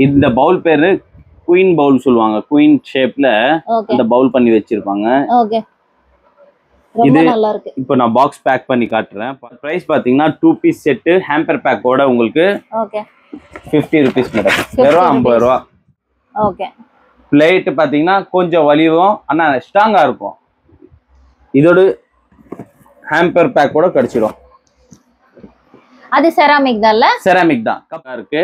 இந்த பவுல் பேரு குயின் பவுல் சொல்லுவாங்க. குயின் ஷேப்ல அந்த பவுல் பண்ணி வச்சிருப்பாங்க. ஓகே, ரொம்ப நல்லா இருக்கு. இப்போ நான் பாக்ஸ் பேக் பண்ணி காட்டுறேன். பிரைஸ் பாத்தீங்கன்னா 2 பீஸ் செட் ஹேம்பர் பேக்கோட உங்களுக்கு ஓகே 50 rupees மேடம். வெறும் 50 ரூபாய். ஓகே. பிளேட் பாத்தீங்கன்னா கொஞ்சம் வலிவும் ஆனா ஸ்ட்ராங்கா இருக்கும். இதோட ஹேம்பர் பேக்கோட கிடைச்சிடும். அது செராமிக் தான் இல்ல? செராமிக் தான். கப்பா இருக்கு.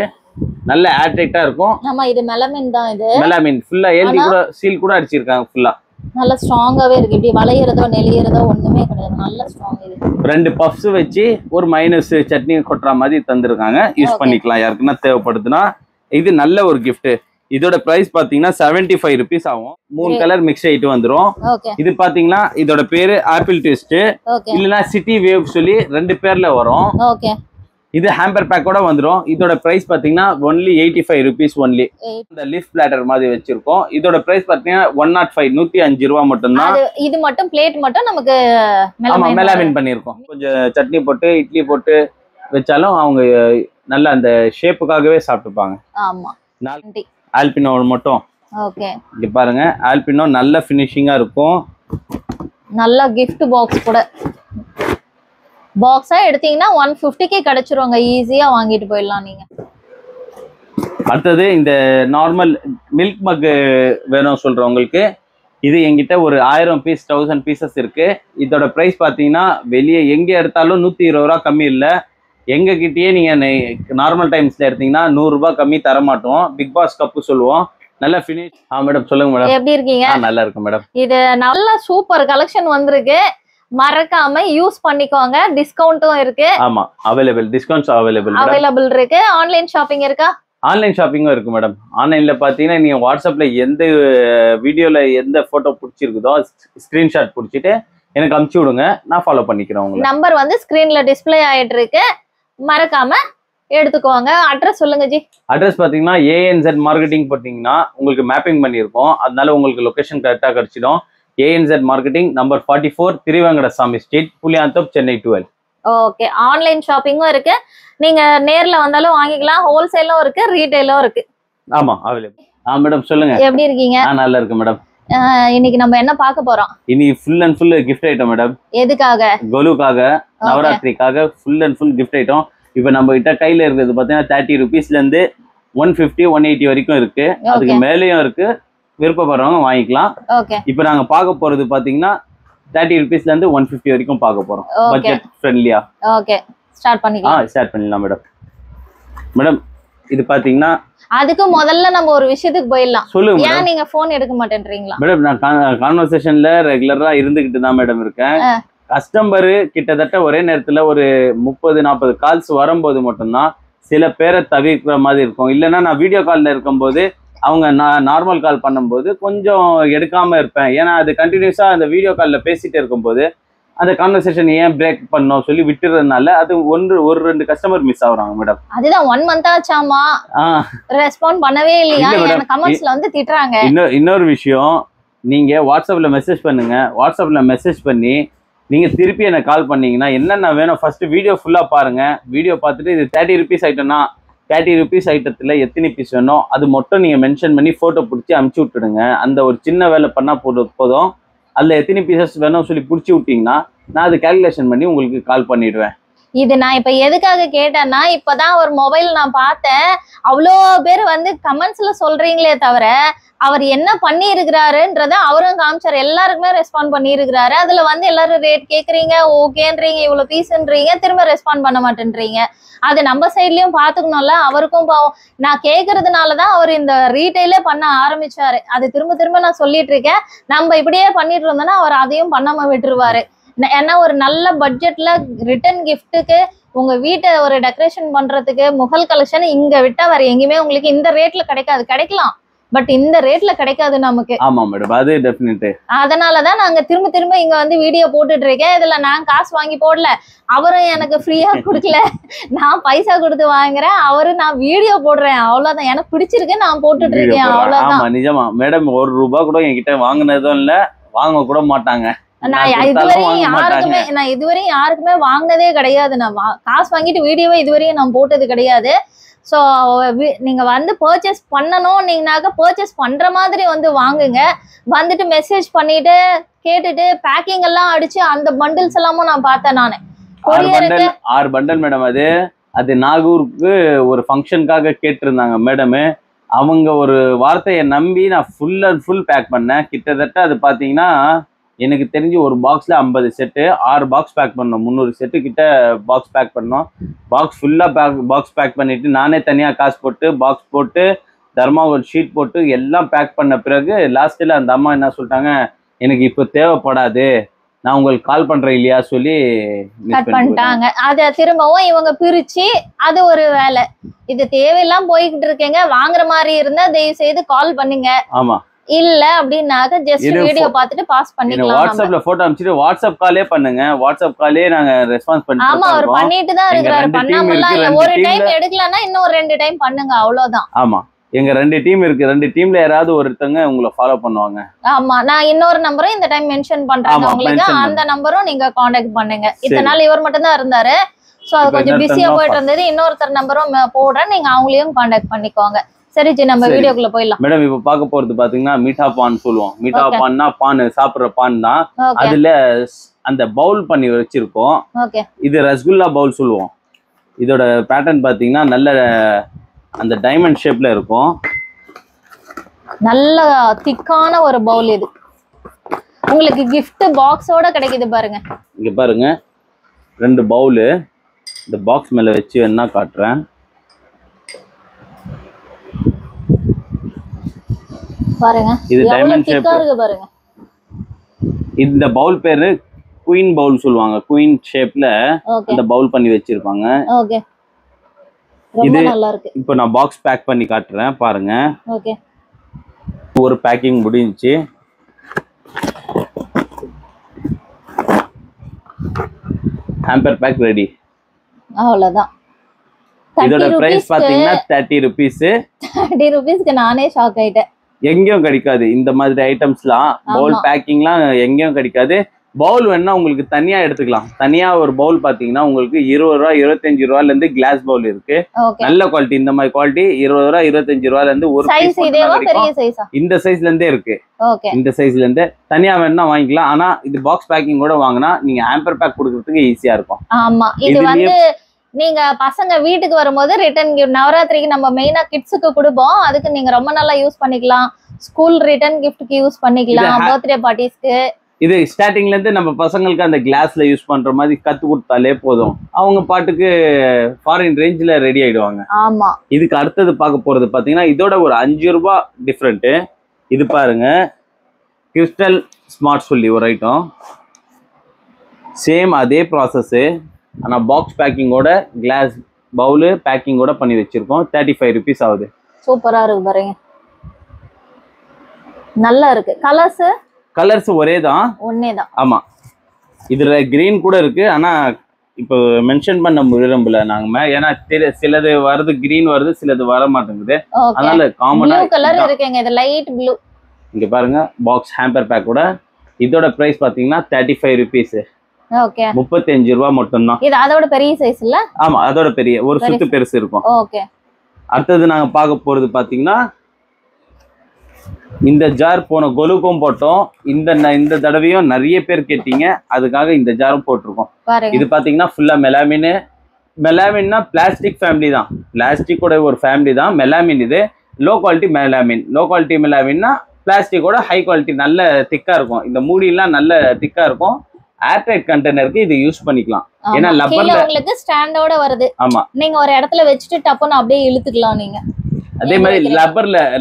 நல்ல ஏர் டைட்டா இருக்கும். ஆமா, இது மெலமின் தான். இது மெலமின் ஃபுல்லா எல்டி கூட சீல் கூட அடிச்சிருக்காங்க ஃபுல்லா. நல்ல ஸ்ட்ராங்காவே இருக்கு. இப்படி வளையறதோ நெளியறதோ ஒண்ணுமே கிடையாது. நல்ல ஸ்ட்ராங் இது. 2 பஃப்ஸ் வச்சு ஒரு மைனஸ் சட்னி கொட்டுற மாதிரி தந்திருக்காங்க. யூஸ் பண்ணிக்கலாம் யாருக்குன்னா தேவைப்படுதுன்னா. இது நல்ல ஒரு gift. இதோட பிரைஸ் பாத்தீங்கன்னா 75 rupees ஆகும். 3 கலர் மிக்ஸ் ஆயிட்டு வந்துரும். இது பாத்தீங்கன்னா இதோட பேரு ஆப்பிள் ட்விஸ்ட் இல்லனா சிட்டி வேவ் சொல்லி 2 பேர்ல வரும். ஓகே. இது ஹேம்பர் பேக்கோட வந்துரும். இதோட பிரைஸ் பாத்தீங்கன்னா only 85 rupees only. இந்த லிஃப்ட் பிளாட்டர் மாதிரி வச்சிருக்கோம். இதோட பிரைஸ் பாத்தீங்கன்னா 105 105 ரூபாய் மட்டும் தான். இது மட்டும் பிளேட் மட்டும் நமக்கு மெலாமின் பண்ணிருக்கோம். கொஞ்சம் சட்னி போட்டு இட்லி போட்டு வச்சாலும் அவங்க நல்ல அந்த ஷேப்புக்காகவே சாப்பிட்டுப்பாங்க. ஆமா. ஆல்பினோ மட்டும் ஓகே. இங்க பாருங்க, ஆல்பினோ நல்ல ஃபினிஷிங்கா இருக்கும். நல்ல gift பாக்ஸ் கூட. பாக்ஸா எடுத்தீங்கன்னா 150க்கு கிடைச்சிருவாங்க. ஈஸியா வாங்கிட்டு போயிடலாம் நீங்க. அடுத்தது இந்த நார்மல் மில்க் மக் வேணும் சொல்றவங்களுக்கு இது என்கிட்ட ஒரு 1000 பீஸ் 1000 பீசஸ் இருக்கு. இதோட பிரைஸ் பாத்தீங்கன்னா வெளியே எங்க எடுத்தாலும் 120 ரூபா கம்மி இல்லை. எங்க கிட்டயே நீங்க நார்மல் டைம்ஸ்ல எடுத்தீங்கன்னா 100 ரூபாய் கம்மி தர மாட்டோம். பிக் பாஸ் கப்பு சொல்லுவோம். நல்ல ஃபினிஷ். மேடம் சொல்லுங்க மேடம். எப்படி இருக்கீங்க? நல்லா இருக்கு மேடம். இது நல்ல சூப்பர் கலெக்ஷன் வந்திருக்கு. மறக்காம யூஸ் பண்ணிக்கோங்க. டிஸ்கவுண்ட்டும் இருக்கு. ஆமா, அவைலபிள். டிஸ்கவுண்ட்ஸ் அவைலபிள் இருக்கு. ஆன்லைன் ஷாப்பிங் இருக்கா? ஆன்லைன் ஷாப்பிங்கும் இருக்கு மேடம். ஆன்லைன்ல பாத்தீங்கன்னா நீங்க வாட்ஸ்அப்ல எந்த வீடியோல எந்த போட்டோ பிடிச்சிருக்குதோ ஸ்கிரீன்ஷாட் பிடிச்சிட்டு எனக்கு அனுப்பிச்சு விடுங்க. நான் ஃபாலோ பண்ணிக்கிறேன். உங்களுக்கு நம்பர் வந்து ஸ்கிரீன்ல டிஸ்பிளே ஆயிட்டு இருக்கு. மறக்காம எடுத்துக்கோங்க. அட்ரஸ் சொல்லுங்க ஜி. அட்ரஸ் பாத்தீங்கன்னா ANZ மார்க்கெட்டிங் போட்டீங்கன்னா உங்களுக்கு மேப்பிங் பண்ணியிருக்கோம். அதனால உங்களுக்கு லொகேஷன் கரெக்டா கிடைச்சிடும். ANZ marketing number 44 Thiruvengadasamy street, Pulianthope, Chennai 12. Okay. Online ஷாப்பிங்கும் இருக்கு. நீங்க நேர்ல வந்தாலும் வாங்கிக்கலாம். ஹோல்சேலும் இருக்கு, ரீட்டைலும் இருக்கு. ஆமா, அவைலபிள். மேடம் சொல்லுங்க. எப்படி இருக்கீங்க? நல்லா இருக்கு மேடம். இன்னைக்கு நம்ம என்ன பார்க்க போறோம்? இன்னைக்கு full and full gift item madam. எதுக்காக? கோலுக்காக, நவராத்திரிக்காக full and full gift item. இப்போ நம்ம கிட்ட கையில இருக்கிறது பாத்தீங்கன்னா 30 rupeesல இருந்து 150 180 வரைக்கும் இருக்கு. அதுக்கு மேலேயும் இருக்கு. விருப்பப்படுறவங்க வாங்கிக்கலாம். இப்போ நாங்க பார்க்க போறது பாத்தீங்கன்னா 30 rupeesல இருந்து 150 வரைக்கும் பார்க்க போறோம். பட்ஜெட் ஃப்ரெண்ட்லியா. ஓகே, ஸ்டார்ட் பண்ணிக்கலாம். ஸ்டார்ட் பண்ணலாம் மேடம். மேடம் இது பாத்தீங்கன்னா அதுக்கு முதல்ல நம்ம ஒரு விஷயத்துக்கு போயிடலாம். சொல்லுங்க. ஏன் நீங்க போன் எடுக்க மாட்டேன்றீங்களா? மேடம் நான் கான்வர்சேஷன்ல ரெகுலரா இருந்துகிட்டு தான் மேடம் இருக்கேன். கஸ்டமர் கிட்டத்தட்ட ஒரே நேரத்துல ஒரு 30-40 கால்ஸ் வரும்போது மட்டும்தான் சில பேரை தவிர்க்கிற மாதிரி இருக்கும். இல்லைன்னா நான் வீடியோ கால்ல இருக்கும்போது அவங்க நார்மல் கால் பண்ணும்போது கொஞ்சம் எடுக்காம இருப்பேன். ஏன்னா அது கண்டினியூஸா அந்த வீடியோ கால்ல பேசிட்டு இருக்கும்போது அந்த கான்வர்சேஷன் ஏன் பிரேக் பண்ணோம் சொல்லி விட்டுறதுனால அது ஒரு 2 கஸ்டமர் மிஸ் ஆகுறாங்க மேடம். அதுதான் 1 month ஆச்சாமா ரெஸ்பாண்ட் பண்ணவே இல்லையா? எனக்கு கமெண்ட்ஸ்ல வந்து திட்டுறாங்க. இன்னொரு விஷயம், நீங்க வாட்ஸ்அப்ல மெசேஜ் பண்ணுங்க. வாட்ஸ்அப்ல மெசேஜ் பண்ணி நீங்க திருப்பி எனக்கு கால் பண்ணீங்கன்னா என்னென்ன வேணும் ஃபர்ஸ்ட் வீடியோ ஃபுல்லா பாருங்க. வீடியோ பார்த்துட்டு இது 30 rupees ஐட்டம்னா 30 rupees ஐட்டத்துல எத்தனை பீஸ் வேணும் அது மட்டும் நீங்க மென்ஷன் பண்ணி போட்டோ பிடிச்சி அனுப்பிச்சு விட்டுடுங்க. அந்த ஒரு சின்ன வேலை பண்ணா போதும். அதுல எத்தனை பீசஸ் வேணும் சொல்லி பிடிச்சி விட்டீங்கன்னா நான் அது கால்குலேஷன் பண்ணி உங்களுக்கு கால் பண்ணிடுவேன். இது நான் இப்ப எதுக்காக கேட்டேன்னா, இப்பதான் ஒரு மொபைல் நான் பார்த்தேன். அவ்வளோ பேர் வந்து கமெண்ட்ஸ்ல சொல்றீங்களே தவிர அவர் என்ன பண்ணி இருக்கிறாருன்றத அவரும் காமிச்சார். எல்லாருக்குமே ரெஸ்பாண்ட் பண்ணி இருக்கிறாரு. அதுல வந்து எல்லாரும் ரேட் கேக்குறீங்க, ஓகேன்றீங்க, இவ்வளவு பீஸ்ன்றீங்க, திரும்ப ரெஸ்பாண்ட் பண்ண மாட்டேன்றீங்க. அது நம்ம சைட்லயும் பாத்துக்கணும்ல. அவருக்கும் பாவம். நான் கேக்குறதுனாலதான் அவர் இந்த ரீட்டைலே பண்ண ஆரம்பிச்சாரு. அது திரும்ப நான் சொல்லிட்டு இருக்கேன். நம்ம இப்படியே பண்ணிட்டு இருந்தோம்னா அவர் அதையும் பண்ணாம விட்டுருவாரு. ஏன்னா ஒரு நல்ல பட்ஜெட்ல ரிட்டர்ன் கிஃப்ட்டுக்கு உங்க வீட்டை ஒரு டெக்கரேஷன் பண்றதுக்கு முகல் கலெக்ஷன் இங்க விட்டா வேற எங்கேயுமே உங்களுக்கு இந்த ரேட்ல கிடைக்கலாம். பட் இந்த ரேட்ல கிடைக்காது நமக்கு. ஆமா மேடம், அது டெஃபினட். அதனாலதான் நாங்க திரும்ப இங்க வந்து வீடியோ போட்டுட்டு இருக்கேன். இதுல நான் காசு வாங்கி போடல, அவரும் எனக்கு ஃப்ரீயா கொடுக்கல, நான் பைசா கொடுத்து வாங்குறேன், நான் வீடியோ போடுறேன், அவ்வளவுதான். எனக்கு பிடிச்சிருக்கு, நான் போட்டுட்டு இருக்கேன், அவ்வளவுதான். நிஜமா மேடம், 1 ரூபாய் கூட என்கிட்ட வாங்கினதும் இல்ல, வாங்க கூட மாட்டாங்க. நான் இதுவரையும் யாருக்குமே வாங்கினதே கிடையாது. நான் காசு வாங்கிட்டு வீடியோவை இதுவரையும் நான் போட்டது கிடையாது. ஸோ நீங்க வந்து பர்ச்சேஸ் பண்ணணும் நீங்கனாக்க பர்ச்சேஸ் பண்ற மாதிரி வந்து வாங்குங்க. வந்துட்டு மெசேஜ் பண்ணிட்டு கேட்டுட்டு பேக்கிங் எல்லாம் அடிச்சு அந்த பண்டில்ஸ் எல்லாமும் நான் பார்த்தேன் நானு. 6 பண்டல் மேடம். அது நாகூருக்கு ஒரு ஃபங்க்ஷனுக்காக கேட்டிருந்தாங்க மேடம். அவங்க ஒரு வார்த்தையை நம்பி நான் ஃபுல் அண்ட் ஃபுல் பேக் பண்ணேன். கிட்டத்தட்ட அது பார்த்தீங்கன்னா எனக்கு தெரிஞ்சு ஒரு பாக்ஸில் 50 செட்டு, 6 பாக்ஸ் பேக் பண்ணோம். 300 செட்டு கிட்ட பாக்ஸ் பேக் பண்ணோம். பாக்ஸ் ஃபுல்லாக பாக்ஸ் பேக் பண்ணிவிட்டு நானே தனியாக காசு போட்டு பாக்ஸ் போட்டு தர்மாகோல் ஷீட் போட்டு எல்லாம் பேக் பண்ண பிறகு லாஸ்ட்டில் அந்த அம்மா என்ன சொல்லிட்டாங்க, எனக்கு இப்போ தேவைப்படாது, நான் உங்களுக்கு கால் பண்றேன் இல்லையா சொல்லி கட் பண்ணிட்டாங்க. அத திரும்பவும் இவங்க பிரிச்சு அது ஒரு வேலை. இது தேவையெல்லாம் போய்கிட்டு இருக்கேங்க. வாங்குற மாதிரி இருந்தா தயவு செய்து கால் பண்ணுங்க. ஆமா இல்ல அப்படின்னாக்க ஜஸ்ட் வீடியோ பார்த்துட்டு பாஸ் பண்ணிக்கலாம். வாட்ஸ்அப்ல போட்டோ அனுப்பிச்சிட்டு வாட்ஸ்அப் காலே பண்ணுங்க. வாட்ஸ்அப் காலே நாங்க ரெஸ்பான்ஸ் பண்ணிட்டு ஆமா அவர் பண்ணிட்டு தான் இருக்காரு. பண்ணாமலாம் இல்ல. ஒரு டைம் எடுக்கலன்னா இன்னொரு 2 டைம் பண்ணுங்க அவ்வளவுதான். ஆமா எங்க 2 டீம் இருக்கு. 2 டீம்ல யாராவது ஒருத்தங்க உங்களை ஃபாலோ பண்ணுவாங்க. ஆமா நான் இன்னொரு நம்பரும் இந்த டைம் மென்ஷன் பண்றேன் உங்களுக்கு. அந்த நம்பரும் நீங்க காண்டாக்ட் பண்ணுங்க. இத்தனை நாள் இவர் மட்டும் தான் இருந்தாரு. சோ அது கொஞ்சம் பிஸியா போயிட்டு இருந்தது. இன்னொருத்தர் நம்பரும் போடுறேன். நீங்க அவங்களையும் காண்டாக்ட் பண்ணிக்கோங்க. சரி ஜி நம்ம வீடியோக்குள்ள போயிடலாம். மேடம் இப்ப பார்க்க போறது பாத்தீங்கன்னா மீட்டா பான் சொல்லுவோம். மீட்டா பான்னா பான் சாப்பிடுற பான் தான். அதுல அந்த பவுல் பண்ணி வச்சிருக்கோம். இது ரசகுல்லா பவுல் சொல்லுவோம். இதோட பேட்டர்ன் பாத்தீங்கன்னா நல்ல அந்த டைமண்ட் ஷேப்ல இருக்கும். நல்ல திக்கான ஒரு பவுல். இது உங்களுக்கு கிஃப்ட் பாக்ஸோட கிடைக்குது பாருங்க. இங்க பாருங்க 2 பவுல். இந்த பாக்ஸ் மேல வச்சு என்ன காட்டுறேன் பாருங்க. இது டைமண்ட் ஷேப் இருக்கு பாருங்க. இந்த பவுல் பேரு குயின் பவுல் சொல்லுவாங்க. குயின் ஷேப்ல அந்த பவுல் பண்ணி வச்சிருப்பாங்க. ஓகே ரொம்ப நல்லா இருக்கு. இப்போ நான் பாக்ஸ் பேக் பண்ணி காட்டுறேன் பாருங்க. ஓகே ஒரு பேக்கிங் முடிஞ்சிச்சு. Hamper pack ready. அவ்வளவுதான். இதோட பிரைஸ் பாத்தீங்கன்னா 30 rupees. 30 rupeesக்கு நானே ஷாக் ஆயிட்டேன். எங்கேயும் கிடைக்காது இந்த மாதிரி ஐட்டம்ஸ்லாம். பவுல் பேக்கிங்லாம் எங்கேயும் கிடைக்காது. பவுல் வேணா உங்களுக்கு தனியா எடுத்துக்கலாம். தனியா ஒரு பவுல் பாத்தீங்கன்னா உங்களுக்கு 20 ரூபா 25 ரூபாயில இருந்து கிளாஸ் பவுல் இருக்கு. நல்ல குவாலிட்டி. இந்த மாதிரி குவாலிட்டி 20 ரூபா 25 ரூபாயில இருந்து ஒரு இந்த சைஸ்ல இருந்தே இருக்கு. இந்த சைஸ்ல இருந்து தனியா வேணா வாங்கிக்கலாம். ஆனா இது பாக்ஸ் பேக்கிங் கூட வாங்கினா நீங்க ஹேம்பர் பேக் கொடுக்கறதுக்கு ஈஸியா இருக்கும். ஆமா இது வந்து நீங்க பசங்க வீட்டுக்கு வரும்போது ரிட்டர்ன் கிஃப்ட் நவராத்திரிக்கு நம்ம மெயினா கிட்ஸுக்கு கொடுப்போம். அதுக்கு நீங்க ரொம்ப நல்லா யூஸ் பண்ணிக்கலாம். ஸ்கூல் ரிட்டர்ன் கிஃப்ட்க்கு யூஸ் பண்ணிக்கலாம். பர்த்டே பார்ட்டிஸ்க்கு. இது ஸ்டார்டிங்ல இருந்து நம்ம பசங்களுக்கு அந்த கிளாஸ்ல யூஸ் பண்ற மாதிரி கத்து கொடுத்தாலே போதும். அவங்க பாட்டுக்கு ஃபாரின் ரேஞ்சில ரெடி ஆயிடுவாங்க. ஆமா இதுக்கு அடுத்தது பார்க்க போறது பாத்தீங்கன்னா இதோட ஒரு 5 ரூபாய் டிஃப்ரெண்ட். இது பாருங்க கிறிஸ்டல் ஸ்மார்ட் சொல்லி ஒரு ஐட்டம். சேம் அதே ப்ராசஸ். ஆனா பாக்ஸ் பேக்கிங்கோட கிளாஸ் பவுல் பேக்கிங்கோட பண்ணி வச்சிருக்கோம். 35 rupees ஆகுது. சூப்பரா இருக்கு பாருங்க. நல்லா இருக்கு. கலர்ஸ் ஒரே தான். ஆமா இதுல கிரீன் கூட இருக்கு. ஆனா இப்போ மென்ஷன் பண்ண விரும்பல நாங்க. ஏன்னா சிலது வருது கிரீன் வருது, சிலது வர மாட்டேங்குது. அதனால காமனா கலர் இருக்குங்க. இது லைட் ப்ளூ. இங்க பாருங்க பாக்ஸ் ஹேம்பர் பேக்கோட. இதோட பிரைஸ் பாத்தீங்கன்னா 35 rupees. ஓகே 35 ரூபாய் மட்டும் தான். இது அதோட பெரிய சைஸ் இல்ல? ஆமா அதோட பெரிய ஒரு சுத்து பெருசு இருக்கும். ஓகே அடுத்தது நாங்க பார்க்க போறது பாத்தீங்கன்னா இந்த ஜார் போன கொலுக்கும் போட்டோம். இந்த தடவையும் நிறைய பேர் கேட்டீங்க. அதுக்காக இந்த ஜாரும் போட்டிருக்கோம். இது பாத்தீங்கன்னா ஃபுல்லா மெலாமின். மெலாமின்னா பிளாஸ்டிக் ஃபேமிலி தான். பிளாஸ்டிக்கோட ஒரு ஃபேமிலி தான் மெலாமின். இது low quality melamine. Low quality மெலாமின்னா பிளாஸ்டிக்கோட ஹை குவாலிட்டி நல்ல திக்கா இருக்கும். இந்த மூடிலாம் நல்ல திக்கா இருக்கும். ஏர்டைட் கண்டெய்னருக்கு இது யூஸ் பண்ணிக்கலாம். ஏன்னா லப்பர்ல உங்களுக்கு ஸ்டாண்டோட வருது. ஆமா நீங்க ஒரு இடத்துல வச்சுட்டு டப்புன்னு அப்படியே இழுத்துக்கலாம் நீங்க. அதே மாதிரி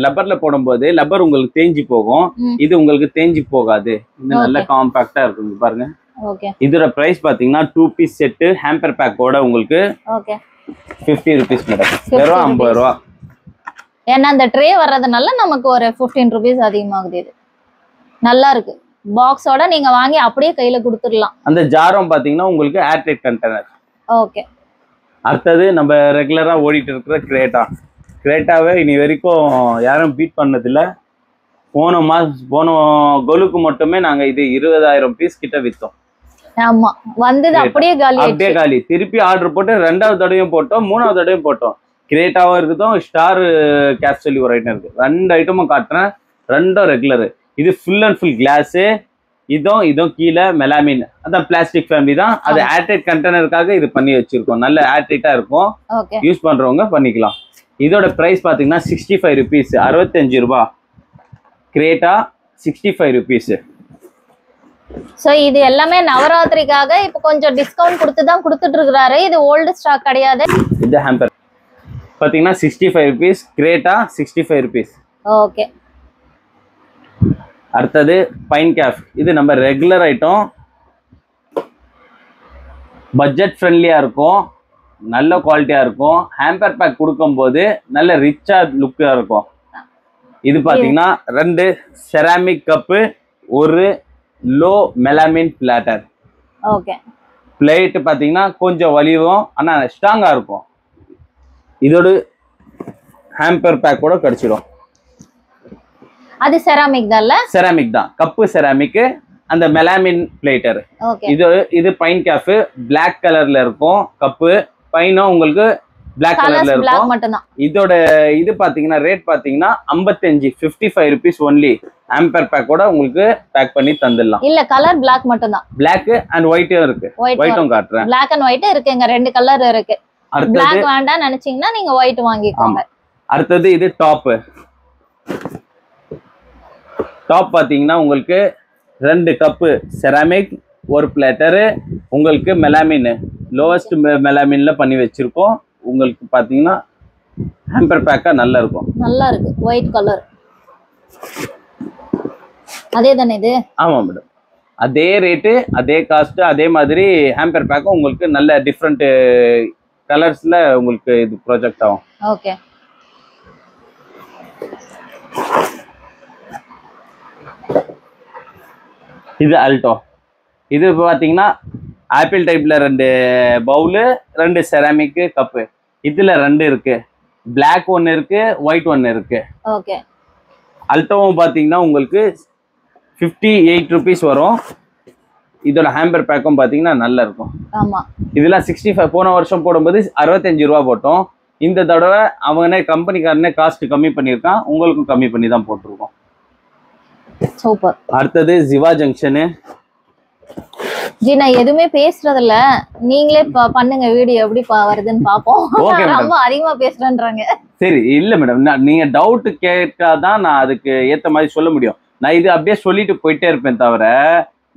லப்பர்ல போடும்போது லப்பர் உங்களுக்கு தேஞ்சி போகும். இது உங்களுக்கு தேஞ்சி போகாது. இது நல்ல காம்பாக்டா இருக்கும் பாருங்க. இதோட பிரைஸ் பாத்தீங்கன்னா 2 பீஸ் செட் ஹேம்பர் பேக்கோட உங்களுக்கு 50 rupees மேடம். வெறும் 50 ரூபா. ஏன்னா அந்த ட்ரே வர்றதுனால நமக்கு ஒரு 15 rupees அதிகமாகுது. இது நல்லா இருக்கு. பாக்ஸோட நீங்க வாங்கி அப்படியே கையில கொடுத்துடலாம். அந்த ஜாரம் பாத்தீங்கன்னா உங்களுக்கு ஏர்டைட் கண்டெய்னர். ஓகே அடுத்தது நம்ம ரெகுலரா ஓடிட்டு இருக்கிற கிரேட்டாவே இனி வரைக்கும் யாரும் பீட் பண்ணதில்ல. போன கொலுக்கு மட்டுமே நாங்க இது 20,000 பீஸ் கிட்ட வித்தோம். ஆமா வந்தது அப்படியே காலி. திருப்பி ஆர்டர் போட்டு 2வது தடவையும் போட்டோம், 3வது தடவையும் போட்டோம். கிரேட்டாவும் இருக்குதும் ஸ்டார் கேப் சொல்லி ஒரு ஐட்டம் இருக்கு. 2 ஐட்டமும் காட்டுறேன், 2ம் ரெகுலர். இது ஃபுல் அண்ட் ஃபுல் கிளாஸு. இதுவும் கீழே மெலாமின், அதான் பிளாஸ்டிக் ஃபேமிலி தான். அது ஏர்டைட் கண்டெய்னருக்காக இது பண்ணி வச்சிருக்கோம். நல்ல ஏர்டைட்டா இருக்கும், யூஸ் பண்றவங்க பண்ணிக்கலாம். இதோட பிரைஸ் பாத்தீங்கன்னா 65 rupees, 65 ரூபாய். Greta 65 rupees. சோ இது எல்லாமே நவராத்திரிக்காக இப்ப கொஞ்சம் டிஸ்கவுண்ட் கொடுத்து தான் கொடுத்துட்டு இருக்காரு. இது ஓல்ட் ஸ்டாக் கிடையாது. இது ஹேம்பர் பாத்தீங்கன்னா 65 rupees, கிரேட்டா 65 rupees. ஓகே. அடுத்தது பைன் கேப். இது நம்ம ரெகுலர் ஐட்டம், பட்ஜெட் ஃப்ரெண்ட்லியா இருக்கும், நல்ல குவாலிட்டியா இருக்கும். ஹேம்பர் பேக் கொடுக்கும்போது நல்ல ரிச்சா லுக்கா இருக்கும். இது பாத்தீங்கன்னா 2 செராமிக் கப்பு, ஒரு லோ மெலாமின் பிளாட்டர். ஓகே. பிளேட் பாத்தீங்கன்னா கொஞ்சம் வலிவும் ஆனா ஸ்ட்ராங்கா இருக்கும். இதோட ஹேம்பர் பேக் கூட கிடைச்சிடும். அது செராமிக் தான்ல? செராமிக் தான், கப்பு செராமிக். அந்த மெலாமின் பிளேட்டர். இது பைன் கேப், பிளாக் கலர்ல இருக்கும் கப்பு. பைனும் உங்களுக்கு பிளாக் கலர்ல இருக்கும். இதோட இது பாத்தீங்கன்னா ரேட் பாத்தீங்கன்னா 55 rupees ஒன்லி. ஆம்பர் பேக்கோட உங்களுக்கு பேக் பண்ணி தந்துடலாம். இல்ல கலர் பிளாக் மட்டும் தான். பிளாக் அண்ட் ஒயிட்டும் இருக்கு. ஒயிட்டும் காட்டுறேன். பிளாக் அண்ட் ஒயிட் இருக்குங்க, 2 கலர் இருக்கு. பிளாக் வேண்டாம் நினைச்சீங்கன்னா நீங்க ஒயிட் வாங்கிக்கோங்க. அடுத்தது இது டாப். டாப் பாத்தீங்கன்னா உங்களுக்கு 2 கப்பு செராமிக், ஒரு பிளேட்டரு, உங்களுக்கு மெலாமின் லோவஸ்ட் மெலாமின்ல பண்ணி வச்சிருக்கோம். உங்களுக்கு பாத்தீங்கன்னா ஹேம்பர் பேக்கா நல்லா இருக்கும். நல்லா இருக்கு, ஒயிட் கலர். அதே தானே இது? ஆமா மேடம், அதே ரேட்டு, அதே காஸ்ட், அதே மாதிரி ஹேம்பர் பேக்கும் உங்களுக்கு நல்ல டிஃப்ரெண்ட் கலர்ஸ்ல உங்களுக்கு இது ப்ராஜெக்ட் ஆகும். ஓகே. இது அல்டோ. இது பாத்தீங்கன்னா ஆப்பிள் டைப்ல 2 பவுலு, 2 செராமிக் கப்பு. இதுல 2 இருக்கு, பிளாக் 1 இருக்கு, ஒயிட் 1 இருக்கு. ஓகே. அல்டோவும் பாத்தீங்கன்னா உங்களுக்கு 58 rupees வரும். இதோட ஹேம்பர் பேக்கும் பாத்தீங்கன்னா நல்லா இருக்கும். ஆமா. இதெல்லாம் 65. போன வருஷம் போடும்போது 65 ரூபா போட்டோம். இந்த தடவை அவனே கம்பெனிக்காரனே காஸ்ட் கம்மி பண்ணியிருக்கான், உங்களுக்கும் கம்மி பண்ணி தான் போட்டிருக்கோம். சூப்பர். அடுத்தது ஜிவா ஜங்ஷனு. ஜி நான் எதுவுமே பேசுறது இல்ல, நீங்களே பண்ணுங்க வீடியோ எப்படி வருதுன்னு பாப்போம். ரொம்ப அதிகமா பேசுறேன்றாங்க. சரி இல்ல மேடம், நீங்க டவுட் கேட்டாதான் நான் அதுக்கு ஏத்த மாதிரி சொல்ல முடியும். நான் இது அப்படியே சொல்லிட்டு போயிட்டே இருப்பேன் தவிர,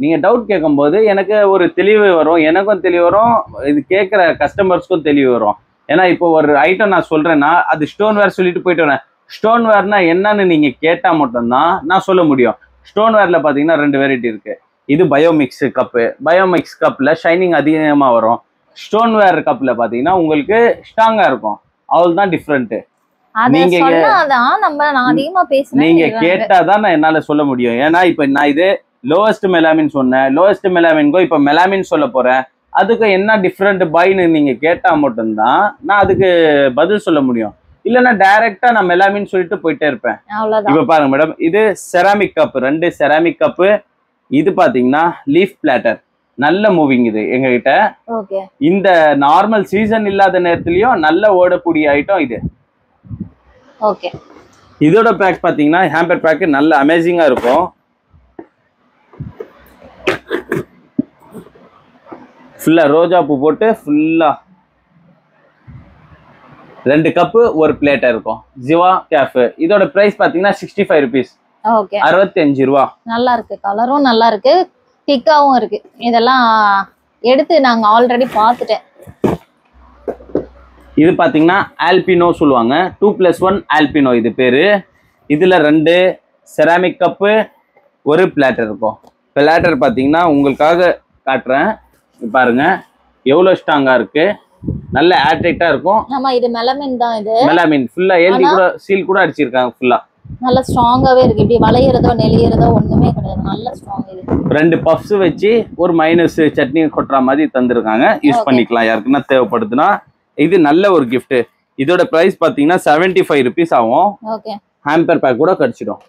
நீங்க டவுட் கேட்கும் போது எனக்கு ஒரு தெளிவு வரும், எனக்கும் தெளிவு வரும், இது கேட்குற கஸ்டமர்ஸ்க்கும் தெளிவு வரும். ஏன்னா இப்போ ஒரு ஐட்டம் நான் சொல்றேன்னா அது ஸ்டோன் வேர் சொல்லிட்டு போயிட்டு வரேன். ஸ்டோன் வேர்னா என்னன்னு நீங்க கேட்டா மட்டும்தான் நான் சொல்ல முடியும். ஸ்டோன் வேர்ல பாத்தீங்கன்னா 2 வெரைட்டி இருக்கு. இது பயோமிக்ஸ் கப்பு. பயோமிக்ஸ் கப்ல ஷைனிங் அதிகமா வரும். ஸ்டோன் வேர் கப்ல பாத்தீங்கன்னா உங்களுக்கு ஸ்ட்ராங்கா இருக்கும். அவ்வளவுதான் டிஃப்ரெண்ட். நீங்க கேட்டாதான் நான் என்னால சொல்ல முடியும். ஏன்னா இப்ப நான் இது லோவஸ்ட் மெலாமின் சொன்னேன், லோவஸ்ட் மெலாமின்கோ இப்ப மெலாமின் சொல்ல போறேன். அதுக்கு என்ன டிஃப்ரெண்ட் பைன்னு நீங்க கேட்டா மட்டும்தான் நான் அதுக்கு பதில் சொல்ல முடியும். இல்லைன்னா டைரக்டா நான் மெலாமின் சொல்லிட்டு போயிட்டே இருப்பேன். இப்ப பாருங்க மேடம், இது செராமிக் கப், 2 செராமிக் கப்பு. இது பாத்தீங்கன்னா லீஃப் பிளாட்டர், நல்ல மூவிங் இது எங்க கிட்ட. இந்த நார்மல் சீசன் இல்லாத நேரத்திலயும் நல்ல ஓடக்கூடிய ஐட்டம் இது. இதோட பேக் பாத்தீங்கன்னா ஹேம்பர் பேக் நல்ல அமேசிங்கா இருக்கும். ஃபுல்லா ரோஜா பூ போட்டு ஃபுல்லா 2 கப்பு, ஒரு பிளேட்டா இருக்கும். ஜிவா கேஃப். இதோட பிரைஸ் பாத்தீங்கன்னா 65 rupees. ஓகே. 65 ரூபா. நல்லா இருக்கு, கலரும் நல்லா இருக்கு, திக்காவும் இருக்கு. இதெல்லாம் எடுத்து நாங்க ஆல்ரெடி பார்த்துட்டேன். இது பாத்தீங்கன்னா ஆல்பினோ சொல்லுவாங்க, 2+1 ஆல்பினோ இது பேரு. இதுல 2 செராமிக் கப்பு, ஒரு பிளாட்டர் இருக்கும். பிளாட்டர் பாத்தீங்கன்னா உங்களுக்காக காட்டுறேன் பாருங்க, எவ்வளவு ஸ்ட்ராங்கா இருக்கு, நல்ல ஏர்டைட்டா இருக்கும். ஆமா, இது மெலாமின் தான். இது மெலாமின் ஃபுல்லா எழுதி கூட சீல் கூட அடிச்சிருக்காங்க. ஃபுல்லா நல்ல ஸ்ட்ராங்காவே இருக்கு. இப்படி வளையறதோ நெளியறதோ ஒண்ணுமே கிடையாது, நல்ல ஸ்ட்ராங். இது 2 பஃப்ஸ் வச்சு ஒரு மைனஸ் சட்னி கொட்டுற மாதிரி தந்திருக்காங்க. யூஸ் பண்ணிக்கலாம் யாருக்குன்னா தேவைப்படுதுன்னா. இது நல்ல ஒரு கிஃப்ட். இதோட பிரைஸ் பாத்தீங்கன்னா 75 rupees ஆகும். ஓகே. ஹேம்பர் பேக் கூட கிடைச்சிடும்.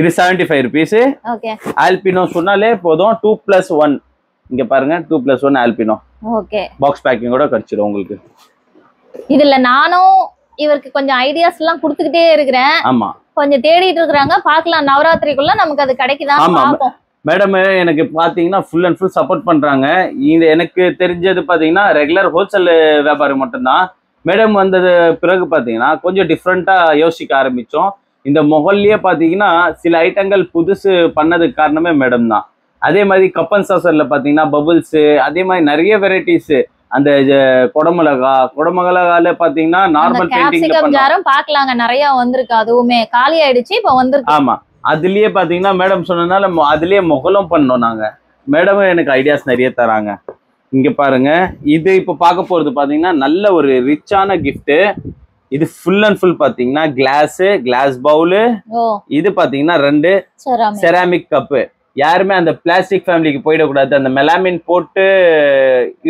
இது 75 rupees. ஓகே. ஆல்பினோ சொன்னாலே போதும். 2+1 இங்க பாருங்க, 2+1 ஆல்பினோ. ஓகே. பாக்ஸ் பேக்கிங் கூட கிடைச்சிடும் உங்களுக்கு. இதுல நானும் இவருக்கு கொஞ்சம் ஐடியாஸ் எல்லாம் கொடுத்துக்கிட்டே இருக்கிறேன். ஆமா கொஞ்சம் தேடிட்டு இருக்காங்க, பாக்கலாம் நவராத்திரிக்குள்ள நமக்கு அது கிடைக்குதான் பாப்போம். மேடம் எனக்கு பாத்தீங்கன்னா ஃபுல் அண்ட் ஃபுல் சப்போர்ட் பண்றாங்க. இது எனக்கு தெரிஞ்சது பாத்தீங்கன்னா ரெகுலர் ஹோல்சேல் வியாபாரம் மட்டும்தான். மேடம் வந்தது பிறகு பாத்தீங்கன்னா கொஞ்சம் டிஃப்ரெண்டா யோசிக்க ஆரம்பிச்சோம். இந்த முகல்லையே பாத்தீங்கன்னா சில ஐட்டங்கள் புதுசு பண்ணதுக்கு காரணமே மேடம் தான். அதே மாதிரி கப்பன் சாசர்ல பாத்தீங்கன்னா பபுள்ஸ், அதே மாதிரி நிறைய வெரைட்டிஸ். அந்த குடமிளகால பாத்தீங்கன்னா நார்மல் பெயிண்டிங் பாக்கலாங்க, நிறைய வந்திருக்கு. அதுவுமே காலி ஆயிடுச்சு, இப்ப வந்திருக்கு. ஆமா அதுலயே பாத்தீங்கன்னா மேடம் சொன்னதுனால அதுலயே முகலும் பண்ணோம் நாங்க. மேடம் எனக்கு ஐடியாஸ் நிறைய தராங்க. இங்க பாருங்க, இது இப்ப பார்க்க போறது பாத்தீங்கன்னா நல்ல ஒரு ரிச்சான கிஃப்ட். இது ஃபுல் அண்ட் ஃபுல் பாத்தீங்கன்னா கிளாஸ் பவுலு. இது பாத்தீங்கன்னா 2 செராமிக் கப்பு. யாருமே அந்த பிளாஸ்டிக் ஃபேமிலிக்கு போயிடக்கூடாது, அந்த மெலாமின் போட்டு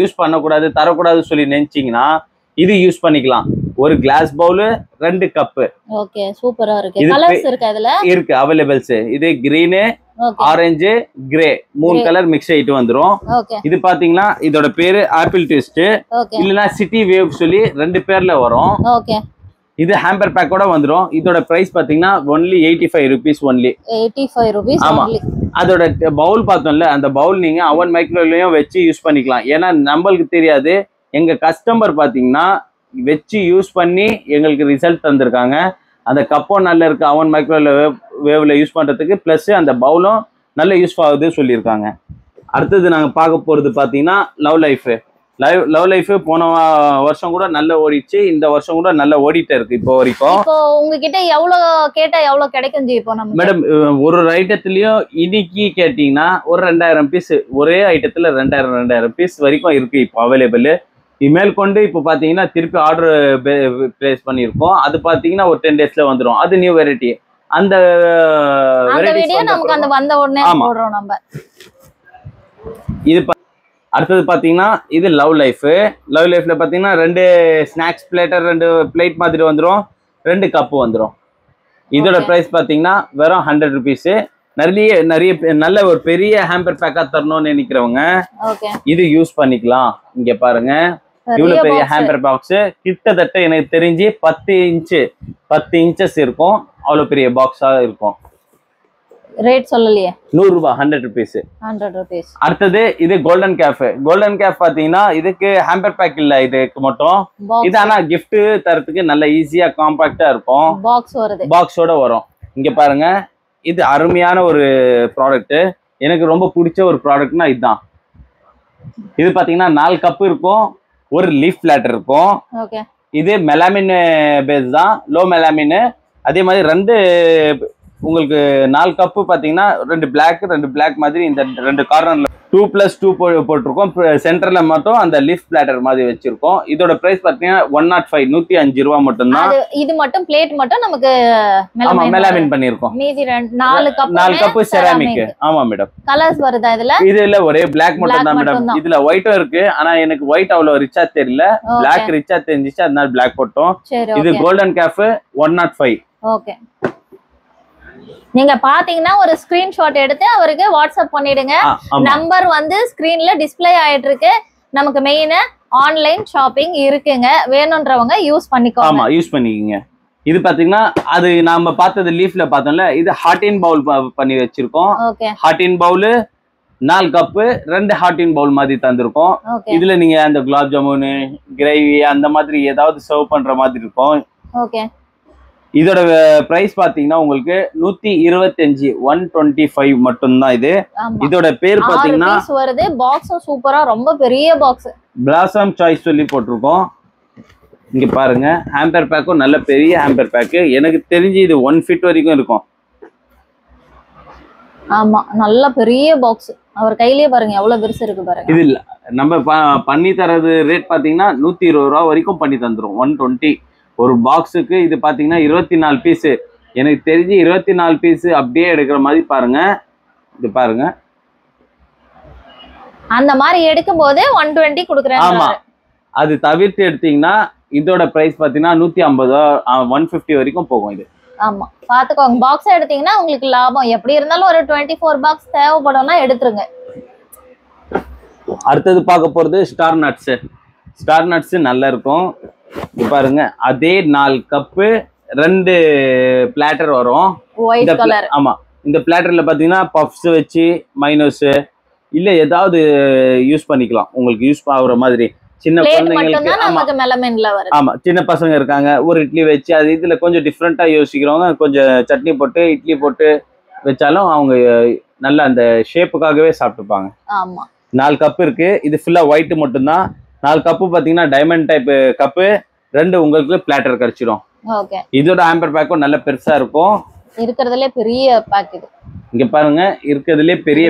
யூஸ் பண்ணக்கூடாது, தரக்கூடாது சொல்லி நினைச்சீங்கன்னா இது யூஸ் பண்ணிக்கலாம். ஒரு கிளாஸ் பவுல், 2 கப்பு. ஓகே, சூப்பரா இருக்கு. கலர்ஸ் இருக்கு அதுல? இருக்கு, அவைலபிள்ஸ். இது green, orange, grey 3 colour mix ஆயிட்டு வந்துரும். இது பாத்தீங்கன்னா இதோட பேரு ஆப்பிள் ட்விஸ்ட், இல்லனா சிட்டி வேவ் சொல்லி 2 பேர்ல வரும். இது ஹேம்பர் பேக்கோட வந்துரும். இதோட பிரைஸ் பாத்தீங்கன்னா only 85 rupees only. 85 rupees. ஆமா, அதோட பவுல் பார்த்தோம்ல, அந்த பவுல் நீங்க அவன் மைக்ரோவேவ்லயும் வச்சு யூஸ் பண்ணிக்கலாம். ஏன்னா நம்மளுக்கு தெரியாது, எங்க கஸ்டமர் பாத்தீங்கன்னா வச்சு யூஸ் பண்ணி எங்களுக்கு ரிசல்ட் தந்திருக்காங்க. அந்த கப்பும் நல்ல இருக்கு அவன் மைக்ரோவேவ்ல யூஸ் பண்றதுக்கு, பிளஸ் அந்த பவுலும் நல்ல யூஸ் ஆகுது சொல்லியிருக்காங்க. அடுத்தது நாங்க பார்க்க போறது பாத்தீங்கன்னா லவ் லைஃப் போன வருஷம் கூட நல்ல ஓடிச்சு, இந்த வருஷம் கூட நல்ல ஓடிட்டே இருக்கு இப்போ வரைக்கும். இப்போ உங்ககிட்ட எவ்வளவு கேட்டா எவ்வளவு கிடைக்கும் ஜி? இப்போ நம்ம மேடம் ஒரு ஐட்டத்துலயும் இன்னைக்கு கேட்டீங்கன்னா ஒரு 2000 பீஸ், ஒரே ஐட்டத்துல 2000 பீஸ் வரைக்கும் இருக்கு இப்போ அவைலபிள். இமெயில் கொண்டு இப்போ பாத்தீங்கன்னா திருப்பி ஆர்டர் பிளேஸ் பண்ணிருக்கோம். அது பாத்தீங்கன்னா ஒரு 10 daysல வந்துடும். அது நியூ வெரைட்டி. அந்த வீடியோ நமக்கு அந்த வந்த உடனே போடுறோம் நம்ம. இது அடுத்தது பாத்தீங்கன்னா இது லவ் லைஃப்ல பாத்தீங்கன்னா 2 ஸ்நாக்ஸ் பிளேட்டர், 2 பிளேட் மாதிரி வந்துடும், 2 கப்பு வந்துடும். இதோட பிரைஸ் பாத்தீங்கன்னா வெறும் 100 rupees. நிறைய நல்ல ஒரு பெரிய ஹேம்பர் பேக்கா தரணும்னு நினைக்கிறவங்க இது யூஸ் பண்ணிக்கலாம். இங்க பாருங்க, இவ்வளவு பெரிய ஹேம்பர் பாக்ஸ், கிட்டத்தட்ட எனக்கு தெரிஞ்சு 10 inches இருக்கும். அவ்வளவு பெரிய பாக்ஸா இருக்கும். ரேட் சொல்லலையே. 100 ரூபாய், 100 rupees. அடுத்தது இது கோல்டன் கேஃப் பாத்தீங்கன்னா இதுக்கு ஹேம்பர் பேக் இல்ல, இதுக்கு மட்டும். இது ஆனா கிஃப்ட் தரத்துக்கு நல்ல ஈஸியா காம்பாக்டா இருக்கும். பாக்ஸோட வரும். இங்க பாருங்க, இது அருமையான ஒரு ப்ராடக்ட். எனக்கு ரொம்ப பிடிச்ச ஒரு ப்ராடக்ட்னா இதுதான். இது பாத்தீங்கன்னா 4 கப் இருக்கும், ஒரு லீஃப் பிளாட்டர் இருக்கும். இது மெலாமின் பேஸ் தான், லோ மெலாமின். அதே மாதிரி 2 உங்களுக்கு 4 கப்பு பாத்தீங்கன்னா 2 பிளாக் மாதிரி இந்த 2 கார்னர்ல 2+2 போட்டிருக்கோம். சென்டர்ல மட்டும் அந்த லீஃப் பிளாட்டர் மாதிரி வச்சிருக்கோம். இதோட பிரைஸ் பாத்தீங்கன்னா 105, 105 ரூபாய் மட்டும்தான். இது மட்டும் பிளேட் மட்டும் நமக்கு மெலாமின் பண்ணிருக்கோம். மீதி 4 கப்பு செராமிக். ஆமா மேடம். கலர்ஸ் வருதா இதுல? இதுல ஒரே பிளாக் மட்டும் தான் மேடம். இதுல ஒயிட்டும் இருக்கு, ஆனா எனக்கு ஒயிட் அவ்வளவு ரிச்சா தெரியல, பிளாக் ரிச்சா தெரிஞ்சிச்சு, அதனால பிளாக் போட்டோம். இது கோல்டன் கேஃப் 105. ஓகே, நீங்க பாத்தீங்கன்னா ஒரு ஸ்கிரீன்ஷாட் எடுத்து அவருக்கு வாட்ஸ்அப் பண்ணிடுங்க. நம்பர் வந்து ஸ்கிரீன்ல டிஸ்ப்ளே ஆயிட்டு இருக்கு. நமக்கு மெயினா ஆன்லைன் ஷாப்பிங் இருக்குங்க, வேணும்ன்றவங்க யூஸ் பண்ணிக்கோங்க. ஆமா, யூஸ் பண்ணிக்கங்க. இது பாத்தீங்கன்னா அது நாம பார்த்தது லீஃப்ல பார்த்தோம்ல, இது ஹாட்டின் பவுல் பண்ணி வச்சிருக்கோம். ஹாட்டின் பவுல் 4 கப்பு, 2 ஹாட்டின் பவுல் மாதிரி தந்திருக்கோம். இதுல நீங்க அந்த குலாப் ஜாமுன், கிரேவி அந்த மாதிரி ஏதாவது சர்வ் பண்ற மாதிரி இருக்கும். இதோட பிரைஸ் பாத்தீங்கன்னா உங்களுக்கு 125, 125 மட்டும்தான். இதோட பேர் பாத்தீங்கன்னா வருது. பாக்ஸும் சூப்பரா, ரொம்ப பெரிய பாக்ஸ், பிளாசம் சாய்ஸ் சொல்லி போட்டிருக்கோம். இங்க பாருங்க, ஹேம்பர் பேக்கும் நல்ல பெரிய ஹேம்பர் பேக். எனக்கு தெரிஞ்சு இது 1 feet வரைக்கும் இருக்கும். ஆமா, நல்ல பெரிய பாக்ஸ். அவர் கையிலேயே பாருங்க எவ்வளவு பெருசு இருக்கு பாருங்க. இது நம்ம பண்ணி தரது ரேட் பாத்தீங்கன்னா 120 ரூபாய் வரைக்கும் பண்ணி தந்துரும். 120 ஒரு பாக்ஸுக்கு. இது பாத்தீங்கன்னா 24 பீஸ். எனக்கு தெரிஞ்சு 24 பீஸ் அப்படியே எடுக்கிற மாதிரி பாருங்க. இது பாருங்க, அந்த மாதிரி எடுக்கும் போது 120 கொடுக்குறேன். ஆமா, அது தவிர்த்து எடுத்தீங்கன்னா இதோட பிரைஸ் பாத்தீங்கன்னா 150, 150 வரைக்கும் போகும் இது. ஆமா, பாத்துக்கோங்க. பாக்ஸ் எடுத்தீங்கன்னா உங்களுக்கு லாபம். எப்படி இருந்தாலும் ஒரு 24 பாக்ஸ் தேவைப்படும்னா எடுத்துருங்க. அடுத்தது பார்க்க போறது ஸ்டார் நட்ஸ். ஸ்டார் நட்ஸ் நல்லா இருக்கும். இது பாருங்க, அதே 4 கப்பு 2 பிளாட்டர் வரும். White colour. ஆமா, இந்த பிளாட்டர்ல பாத்தீங்கன்னா பஃப்ஸ் வச்சு மைனஸ் இல்ல ஏதாவது யூஸ் பண்ணிக்கலாம், உங்களுக்கு யூஸ் ஆகுற மாதிரி. சின்ன குழந்தைங்களுக்கு ஆமா, சின்ன பசங்க இருக்காங்க, ஒரு இட்லி வச்சு அது இதுல கொஞ்சம் டிஃப்ரெண்டா யோசிக்கிறவங்க கொஞ்சம் சட்னி போட்டு இட்லி போட்டு வச்சாலும் அவங்க நல்லா அந்த ஷேப்புக்காகவே சாப்பிட்டுப்பாங்க. ஆமா, 4 கப் இருக்கு. இது ஃபுல்லா ஒயிட் மட்டும்தான். 4 கப்பு பாத்தீங்கன்னா டைமண்ட் டைப் கப்பு, 2 உங்களுக்கு பிளாட்டர் கிடைச்சிடும். ஓகே, இதோட ஆம்பர் பேக்கும் நல்ல பெருசா இருக்கும். இருக்கிறதுலே பெரிய பேக் இது. இங்க பாருங்க, இருக்கிறதுலே பெரிய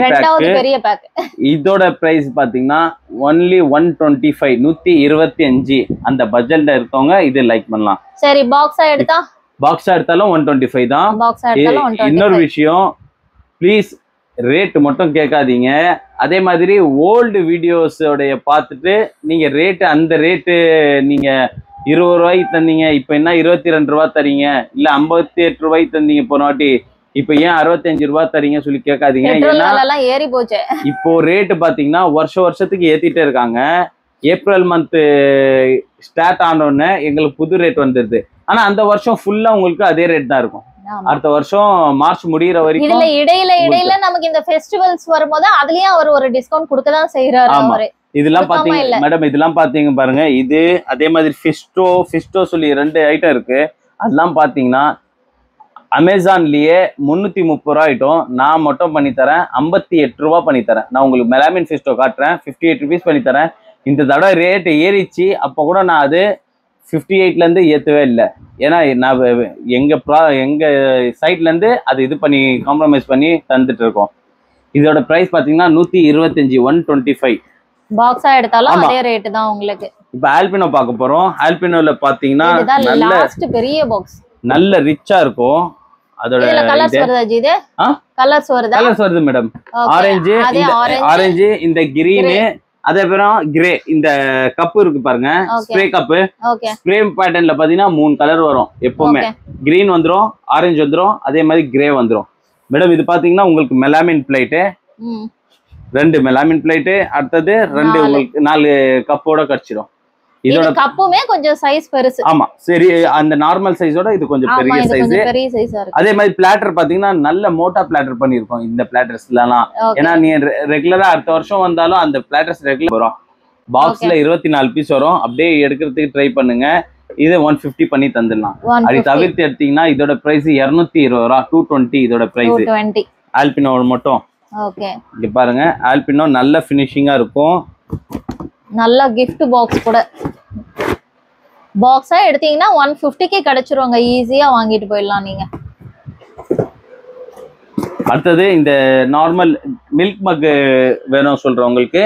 பேக். இதோட பிரைஸ் பாத்தீங்கன்னா ஒன்லி 125, 125. அந்த பட்ஜெட்ல இருக்கவங்க இது லைக் பண்ணலாம். சரி, பாக்ஸா எடுத்தாலும் 125 தான். இன்னொரு விஷயம், ப்ளீஸ் ரேட் மட்டும் கேட்காதீங்க. அதே மாதிரி ஓல்டு வீடியோஸோடைய பார்த்துட்டு நீங்க ரேட்டு, அந்த ரேட்டு நீங்க 20 ரூபாய்க்கு தந்தீங்க, இப்ப என்ன 22 ரூபாய் தரீங்க, இல்ல 58 ரூபாய்க்கு தந்தீங்க போன வாட்டி, இப்ப ஏன் 65 ரூபாய் தரீங்க சொல்லி கேட்காதீங்க. ஏறி போச்சு. இப்போ ரேட்டு பாத்தீங்கன்னா வருஷத்துக்கு ஏத்திட்டே இருக்காங்க. ஏப்ரல் மந்த் ஸ்டார்ட் ஆனோடனே எங்களுக்கு புது ரேட் வந்துருது. ஆனா அந்த வருஷம் ஃபுல்லா உங்களுக்கு அதே ரேட் தான் இருக்கும். அடுத்த வருஷம் மார்ச் முடியற வரைக்கும். இதுல இடையில நமக்கு இந்த ஃபெஸ்டிவல்ஸ் வரும்போது அதுலயும் அவர் ஒரு டிஸ்கவுண்ட் கொடுக்க தான் செய்யறாரு அவரு. இதெல்லாம் பாத்தீங்க மேடம், இதெல்லாம் பாத்தீங்க பாருங்க. இது அதே மாதிரி ஃபிஸ்டோ சொல்லி 2 ஐட்டம் இருக்கு. அதெல்லாம் பாத்தீங்கன்னா அமேசான்லயே 330 ரூபா ஐட்டம் நான் மட்டும் பண்ணி தரேன் 58 ரூபா பண்ணி தரேன். நான் உங்களுக்கு மெலாமின் ஃபிஸ்டோ காட்டுறேன், 58 ருபீஸ் பண்ணி தரேன். இந்த தடவை ரேட் ஏறிச்சு, அப்போ கூட நான் அது 58ல இருந்து ஏத்தவே இல்லை. ஏன்னா நான் எங்க சைட்ல இருந்து அது இது பண்ணி காம்ப்ரமைஸ் பண்ணி தந்துட்டு இருக்கோம். இதோட பிரைஸ் பாத்தீங்கன்னா 125, 125. பாக்ஸா எடுத்தாலும் அதே ரேட் தான் உங்களுக்கு. இப்போ ஆல்பினோ பார்க்க போறோம். ஆல்பினோல பாத்தீங்கன்னா லாஸ்ட் பெரிய பாக்ஸ், நல்ல ரிச்சா இருக்கும். அதோட கலர்ஸ் வருதா ஜி? இது கலர்ஸ் வருது மேடம். ஆரஞ்சு, இந்த கிரீன், அதே பேரும் கிரே. இந்த கப் இருக்கு பாருங்க, ஸ்ப்ரே கப்பு. ஸ்ப்ரே பேட்டர்ன்ல பாத்தீங்கன்னா 3 கலர் வரும் எப்பவுமே. கிரீன் வந்துரும், ஆரஞ்சு வந்துரும், அதே மாதிரி கிரே வந்துரும். மேடம் இது பாத்தீங்கன்னா உங்களுக்கு மெலாமின் பிளேட்டு, 2 மெலாமின் பிளேட்டு, அடுத்தது 2 உங்களுக்கு 4 கப்போட கிடைச்சிடும். இதோட கப்புமே கொஞ்சம் சைஸ் பெருசு. ஆமா, சரி, அந்த நார்மல் சைஸோட இது கொஞ்சம் பெரிய சைஸ். அதே மாதிரி பிளாட்டர் பாத்தீங்கன்னா நல்ல மோட்டா பிளாட்டர் பண்ணிருக்கோம் இந்த பிளாட்டர்ஸ்லாம். ஏன்னா நீ ரெகுலரா அடுத்த வருஷம் வந்தாலும் அந்த பிளாட்டர்ஸ் ரெகுலர் வரும். பாக்ஸ்ல 24 பீஸ் வரும். அப்படியே எடுக்கிறதுக்கு ட்ரை பண்ணுங்க. இது 150 பண்ணி தந்துடலாம். அது தவிர்த்து எடுத்தீங்கன்னா இதோட பிரைஸ் 220 ரூபா, 220 இதோட பிரைஸ். ஆல்பினோ மட்டும். இங்க பாருங்க, ஆல்பினோ நல்ல பினிஷிங்கா இருக்கும். நல்ல கிஃப்ட் பாக்ஸ் கூட. பாக்ஸா எடுத்தீங்கன்னா 150க்கு கிடைச்சிருவாங்க. ஈஸியா வாங்கிட்டு போயிடலாம் நீங்க. அடுத்தது இந்த நார்மல் மில்க் மக் வேணும் சொல்றவங்களுக்கு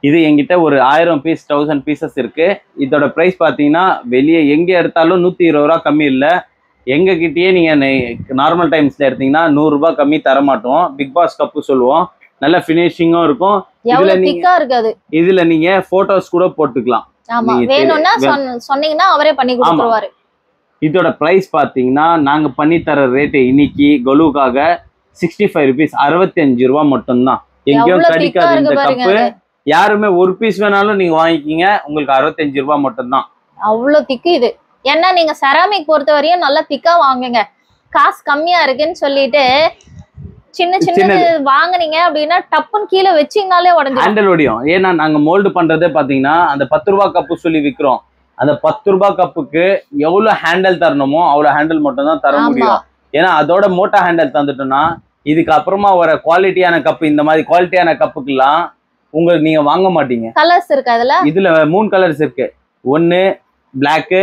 இது என்கிட்ட ஒரு 1000 பீஸ் 1000 பீசஸ் இருக்கு. இதோட பிரைஸ் பாத்தீங்கன்னா வெளியே எங்க எடுத்தாலும் 120 ரூபா கம்மி இல்ல. எங்க கிட்டயே நீங்க நார்மல் டைம்ஸ்ல எடுத்தீங்கன்னா 100 ரூபாய் கம்மி தர மாட்டோம். பிக் பாஸ் கப்பு சொல்லுவோம். நல்ல ஃபினிஷிங்கும் இருக்கும். இதுல நீங்க போட்டோஸ் கூட போட்டுக்கலாம். சொன்னீங்கன்னா அவரே பண்ணி கொடுத்துருவாரு. இதோட பிரைஸ் பாத்தீங்கன்னா நாங்க பண்ணி தர ரேட் இன்னைக்கு கொலுக்காக 65 ருபீஸ், 65 ரூபா மட்டும்தான். எங்கேயும் கிடைக்காது இந்த கப்பு. யாருமே ஒரு பீஸ் வேணாலும் நீங்க வாங்கிக்கிங்க, உங்களுக்கு 65 ரூபா மட்டும்தான். அவ்வளவு திக்கு இது. ஏன்னா நீங்க செராமிக் பொறுத்த வரையும் நல்லா திக்கா வாங்குங்க. காசு கம்மியா இருக்குன்னு சொல்லிட்டு சின்ன சின்ன வாங்குனீங்க அப்படின்னா டப்புன்னு கீழே வச்சீங்கனாலே உடஞ்சிடும், ஹேண்டில் ஒடியும். ஏன்னா நாங்க மோல்டு பண்றதே பாத்தீங்கன்னா அந்த 10 ரூபாய் கப்பு சொல்லி விற்கிறோம். அந்த 10 ரூபாய் கப்புக்கு எவ்வளவு ஹேண்டில் தரணுமோ அவ்வளவு ஹேண்டில் மட்டும் தான் தர முடியும். ஏன்னா அதோட மோட்டா ஹேண்டில் தந்துட்டோம்னா இதுக்கு அப்புறமா வர குவாலிட்டியான கப்பு, இந்த மாதிரி குவாலிட்டியான கப்புக்கெல்லாம் உங்களுக்கு நீங்க வாங்க மாட்டீங்க. கலர்ஸ் இருக்கு அதுல. இதுல 3 கலர்ஸ் இருக்கு. ஒன்னு black,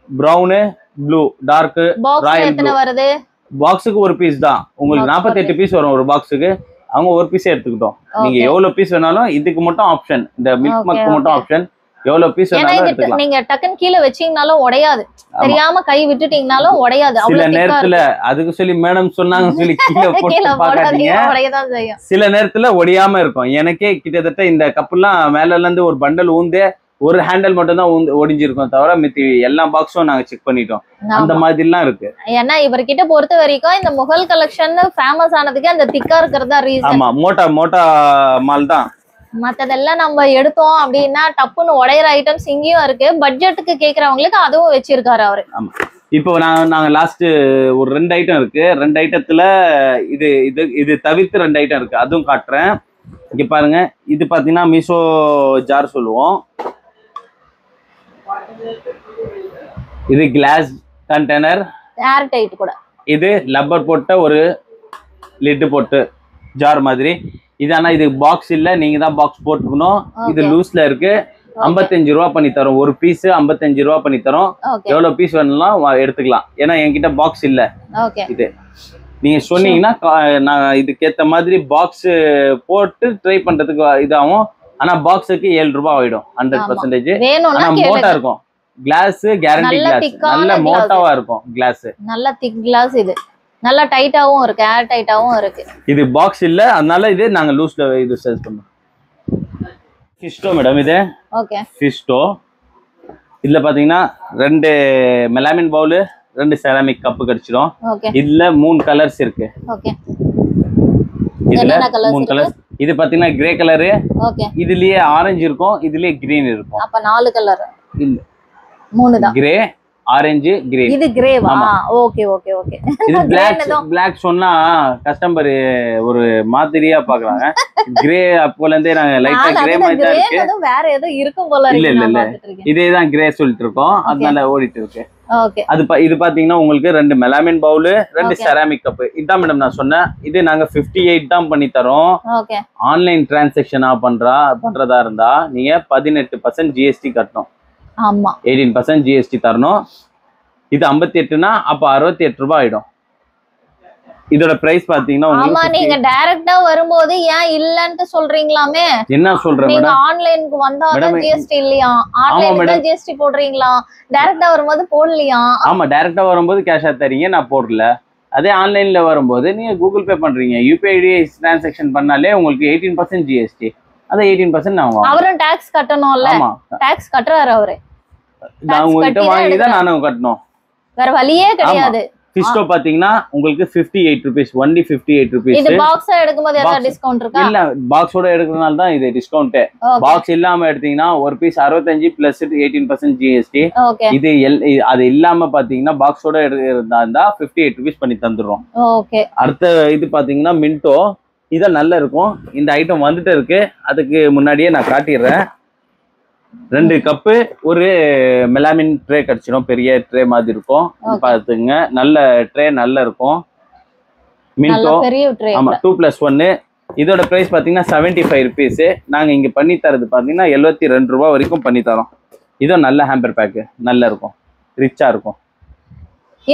brown, blue, dark, royal blue. வருது பாக்ஸுக்கு ஒரு பீஸ் தான். உங்களுக்கு 48 பீஸ் வரும் ஒரு பாக்ஸுக்கு. அவங்க ஒரு பீஸே எடுத்துக்கிட்டோம். நீங்க எவ்வளவு பீஸ் வேணாலும் இதுக்கு மட்டும் ஆப்ஷன், இந்த மில்க் மக்கு மட்டும் ஆப்ஷன். எவ்வளவு பீஸ் வேணாலும் எடுத்துக்கலாம். நீங்க டக்குன்னு கீழே வச்சீங்கனாலும் உடையாது, தெரியாம கை விட்டுட்டீங்கனாலும் உடையாது. சில நேரத்துல அதுக்கு சொல்லி மேடம் சொன்னாங்க சொல்லி கீழே போட்டு பாக்காதீங்க. சில நேரத்துல ஒடியாம இருக்கும். எனக்கே கிட்டத்தட்ட இந்த கப்புலாம் மேல இருந்து ஒரு பண்டல் ஊந்தே ஒரு ஹேண்டில் மட்டும் தான் ஒடிஞ்சிருக்கும், தவிர மித்தி எல்லா பாக்ஸும் நாங்க செக் பண்ணிட்டோம். அந்த மாதிரிலாம் இருக்கு. ஏன்னா இவர்கிட்ட பொறுத்த வரைக்கும் இந்த முகல் கலெக்ஷன் ஃபேமஸ் ஆனதுக்கு அந்த திக்கா இருக்கிறதா ரீசன். ஆமா, மோட்டா மால் தான். மத்ததெல்லாம் நம்ம எடுத்தோம் அப்படின்னா டப்புன்னு உடையிற ஐட்டம்ஸ் இங்கேயும் இருக்கு. பட்ஜெட்டுக்கு கேக்குறவங்களுக்கு அதுவும் வச்சிருக்காரு அவரு. ஆமா. இப்போ நாங்க லாஸ்ட் ஒரு 2 ஐட்டம் இருக்கு. 2 ஐட்டத்துல இது இது இது தவிர்த்து 2 ஐட்டம் இருக்கு, அதுவும் காட்டுறேன். இங்க பாருங்க, இது பாத்தீங்கன்னா மீசோ ஜார் சொல்லுவோம். இது கிளாஸ் கண்டெய்னர், ஏர் டைட் கூட. இது லப்பர் போட்ட ஒரு லிட்டு போட்டு ஜார் மாதிரி. இது ஆனா இது பாக்ஸ் இல்ல, நீங்க தான் பாக்ஸ் போட்டுக்கணும். இது லூஸ்ல இருக்கு. 55 ரூபா பண்ணி தரோம். ஒரு பீஸ் 55 ரூபா பண்ணி தரோம். எவ்வளவு பீஸ் வேணும்லாம் எடுத்துக்கலாம். ஏன்னா என்கிட்ட பாக்ஸ் இல்ல. இது நீங்க சொன்னீங்கன்னா நான் இதுக்கேத்த மாதிரி பாக்ஸ் போட்டு ட்ரை பண்றதுக்கு இதாகும். ஆனா பாக்ஸுக்கு 7 ரூபாய் ஆயிடும் 100%. ஆனா மோட்டா இருக்கும். கிளாஸ் கேரண்டி கிளாஸ், நல்ல மோட்டாவா இருக்கும் கிளாஸ். நல்ல திக் கிளாஸ். இது நல்ல டைட்டாவும் இருக்கு, ஏர் டைட்டாவும் இருக்கு. இது பாக்ஸ் இல்ல, அதனால இது நாங்க லூஸ்ல இது சேல்ஸ் பண்றோம். ஃபிஸ்டோ மேடம், இது ஓகே ஃபிஸ்டோ. இதுல பாத்தீங்கன்னா 2 மெலாமின் பவுல், 2 செராமிக் கப் கிடைச்சிடும். இதுல 3 கலர்ஸ் இருக்கு. ஓகே, இதுல 3 கலர்ஸ். இது பாத்தீங்கன்னா கிரே கலரு. ஓகே, இதுலயே ஆரஞ்சு இருக்கும், இதுலயே கிரீன் இருக்கும். அப்ப 4 கலர் இல்ல, 3 தான். Grey, orange, green. இது கிரேவா? Okay okay okay. இது பிளாக் சொன்னா கஸ்டமர் ஒரு மாதிரியா பாக்குறாங்க. கிரே அப்போல இருந்தே நாங்க லைட்டா கிரே மாதிரி தான் இருக்கு. வேற ஏதோ இருக்கும் போல இருக்கு. இல்ல இதேதான் கிரே சொல்லிட்டு இருக்கோம், அதனால ஓடிட்டு இருக்கு. ஓகே, இது பாத்தீங்கன்னா உங்களுக்கு 2 மெலாமின் பவுல், 2 செராமிக் கப். இதான் மேடம் நான் சொன்னேன். இது நாங்க 58 தான் பண்ணி தரோம். ஓகே, ஆன்லைன் டிரான்சாக்ஷனா பண்றதா இருந்தா நீங்க 18% ஜிஎஸ்டி கட்டணும். ஆமா, 18% ஜிஎஸ்டி தரணும். இது 58னா அப்ப 68 ரூபாய் ஆயிடும். இதோட பிரைஸ் பாத்தீங்கன்னா ஆமா, நீங்க டைரக்டா வரும்போது ஏன் இல்லன்னு சொல்றீங்களாமே? என்ன சொல்றேன் நீங்க ஆன்லைனுக்கு வந்தா தான் ஜிஎஸ்டி இல்லையா? ஆன்லைன்ல ஜிஎஸ்டி போடுறீங்களா? டைரக்டா வரும்போது போடலையா? ஆமா, டைரக்டா வரும்போது கேஷா தரீங்க, நான் போடல. அதே ஆன்லைன்ல வரும்போது நீங்க கூகுள் பே பண்றீங்க, யூபிஐ ஐடி டிரான்சாக்ஷன் பண்ணாலே உங்களுக்கு 18% ஜிஎஸ்டி. அத 18% நான் வாங்குறேன். அவரும் டாக்ஸ் கட்டணும்ல? ஆமா, டாக்ஸ் கட்டறாரு அவரு. நான் உங்ககிட்ட வாங்கி தான் நானும் கட்டணும், வேற வழியே கிடையாது. ஃபிஸ்டோ பாத்தீங்கன்னா உங்களுக்கு 58 ரூபீஸ், ஒன்லி 58 ரூபீஸ். இது பாக்ஸா எடுக்கும்போது ஏதாவது டிஸ்கவுண்ட் இருக்கா? இல்ல, பாக்ஸோட எடுக்கிறதுனால தான் இது டிஸ்கவுண்ட். பாக்ஸ் இல்லாம எடுத்தீங்கன்னா ஒரு பீஸ் 65 பிளஸ் 18% ஜிஎஸ்டி. இது அது இல்லாம பாத்தீங்கன்னா பாக்ஸோட எடுக்கிறதா 58 ரூபீஸ் பண்ணி தந்துடுறோம். ஓகே, அடுத்த இது பாத்தீங்கன்னா மின்டோ. இதான் நல்லா இருக்கும். இந்த ஐட்டம் வந்துட்டு இருக்கு, அதுக்கு முன்னாடியே நான் காட்டிடுறேன். 2 கப்பு, ஒரு மெலாமின் ட்ரே கிடைச்சிடும், பெரிய ட்ரே மாதிரி இருக்கும். பாத்துங்க, நல்ல ட்ரே நல்லா இருக்கும். மின்டோ ஆமா, 2+1. இதோட பிரைஸ் பாத்தீங்கன்னா 75 ரூபீஸ். நாங்க இங்க பண்ணி தரது பாத்தீங்கன்னா 72 ரூபாய் வரைக்கும் பண்ணி தரோம். இதுவும் நல்ல ஹேம்பர் பேக், நல்லா இருக்கும், ரிச்சா இருக்கும்.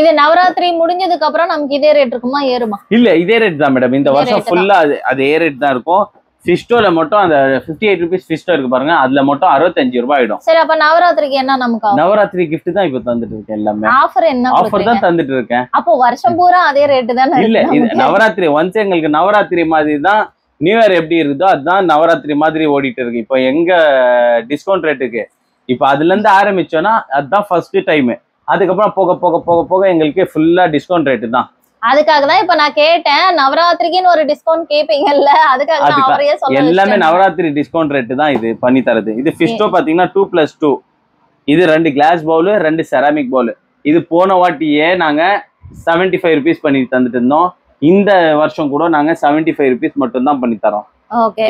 இது நவராத்திரி முடிஞ்சதுக்கு அப்புறம் நமக்கு இதே ரேட் இருக்குமா, ஏறுமா? இல்ல, இதே ரேட் தான் மேடம். இந்த வருஷம் ஃபுல்லா அதே ரேட் தான் இருக்கும். ஃபிஸ்டோல மட்டும் அந்த 58 ரூபீஸ் ஃபிஸ்டோ இருக்கு பாருங்க, அதுல மட்டும் 65 ரூபாய் ஆயிடும். சரி, அப்ப நவராத்திரிக்கு என்ன நமக்கு? நவராத்திரி கிஃப்ட் தான் இப்ப தந்துட்டு இருக்கேன். எல்லாமே ஆஃபர் என்ன? ஆஃபர் தான் தந்துட்டு இருக்கேன். அப்போ வருஷம் பூரா அதே ரேட் தானே? இல்ல, இது நவராத்திரி ஒன்ஸ் எங்களுக்கு நவராத்திரி மாதிரி தான். நியூ இயர் எப்படி இருக்குதோ அதுதான் நவராத்திரி மாதிரி ஓடிட்டு இருக்கு. இப்போ எங்க டிஸ்கவுண்ட் ரேட்டுக்கு இப்போ அதுல இருந்து ஆரம்பிச்சோம்னா அதுதான் ஃபர்ஸ்ட் டைம். அதுக்கப்புறம் போக போக போக போக எங்களுக்கு ஃபுல்லா டிஸ்கவுண்ட் ரேட்டு தான். அதுக்காக தான் இப்ப நான் கேட்டேன், நவராத்திரிக்குன்னு ஒரு டிஸ்கவுண்ட் கேப்பீங்கல்ல, அதுக்காக தான் அவரையே சொல்ல. எல்லாமே நவராத்திரி டிஸ்கவுண்ட் ரேட்டு தான் இது பண்ணி தரது. இது ஃபிஸ்டோ பாத்தீங்கன்னா 2+2. இது 2 கிளாஸ் பவுல், 2 செராமிக் பவுல். இது போன வாட்டியே நாங்க 75 ரூபீஸ் பண்ணி தந்துட்டு இருந்தோம். இந்த வருஷம் கூட நாங்க 75 ரூபீஸ் மட்டும் தான் பண்ணி தரோம்.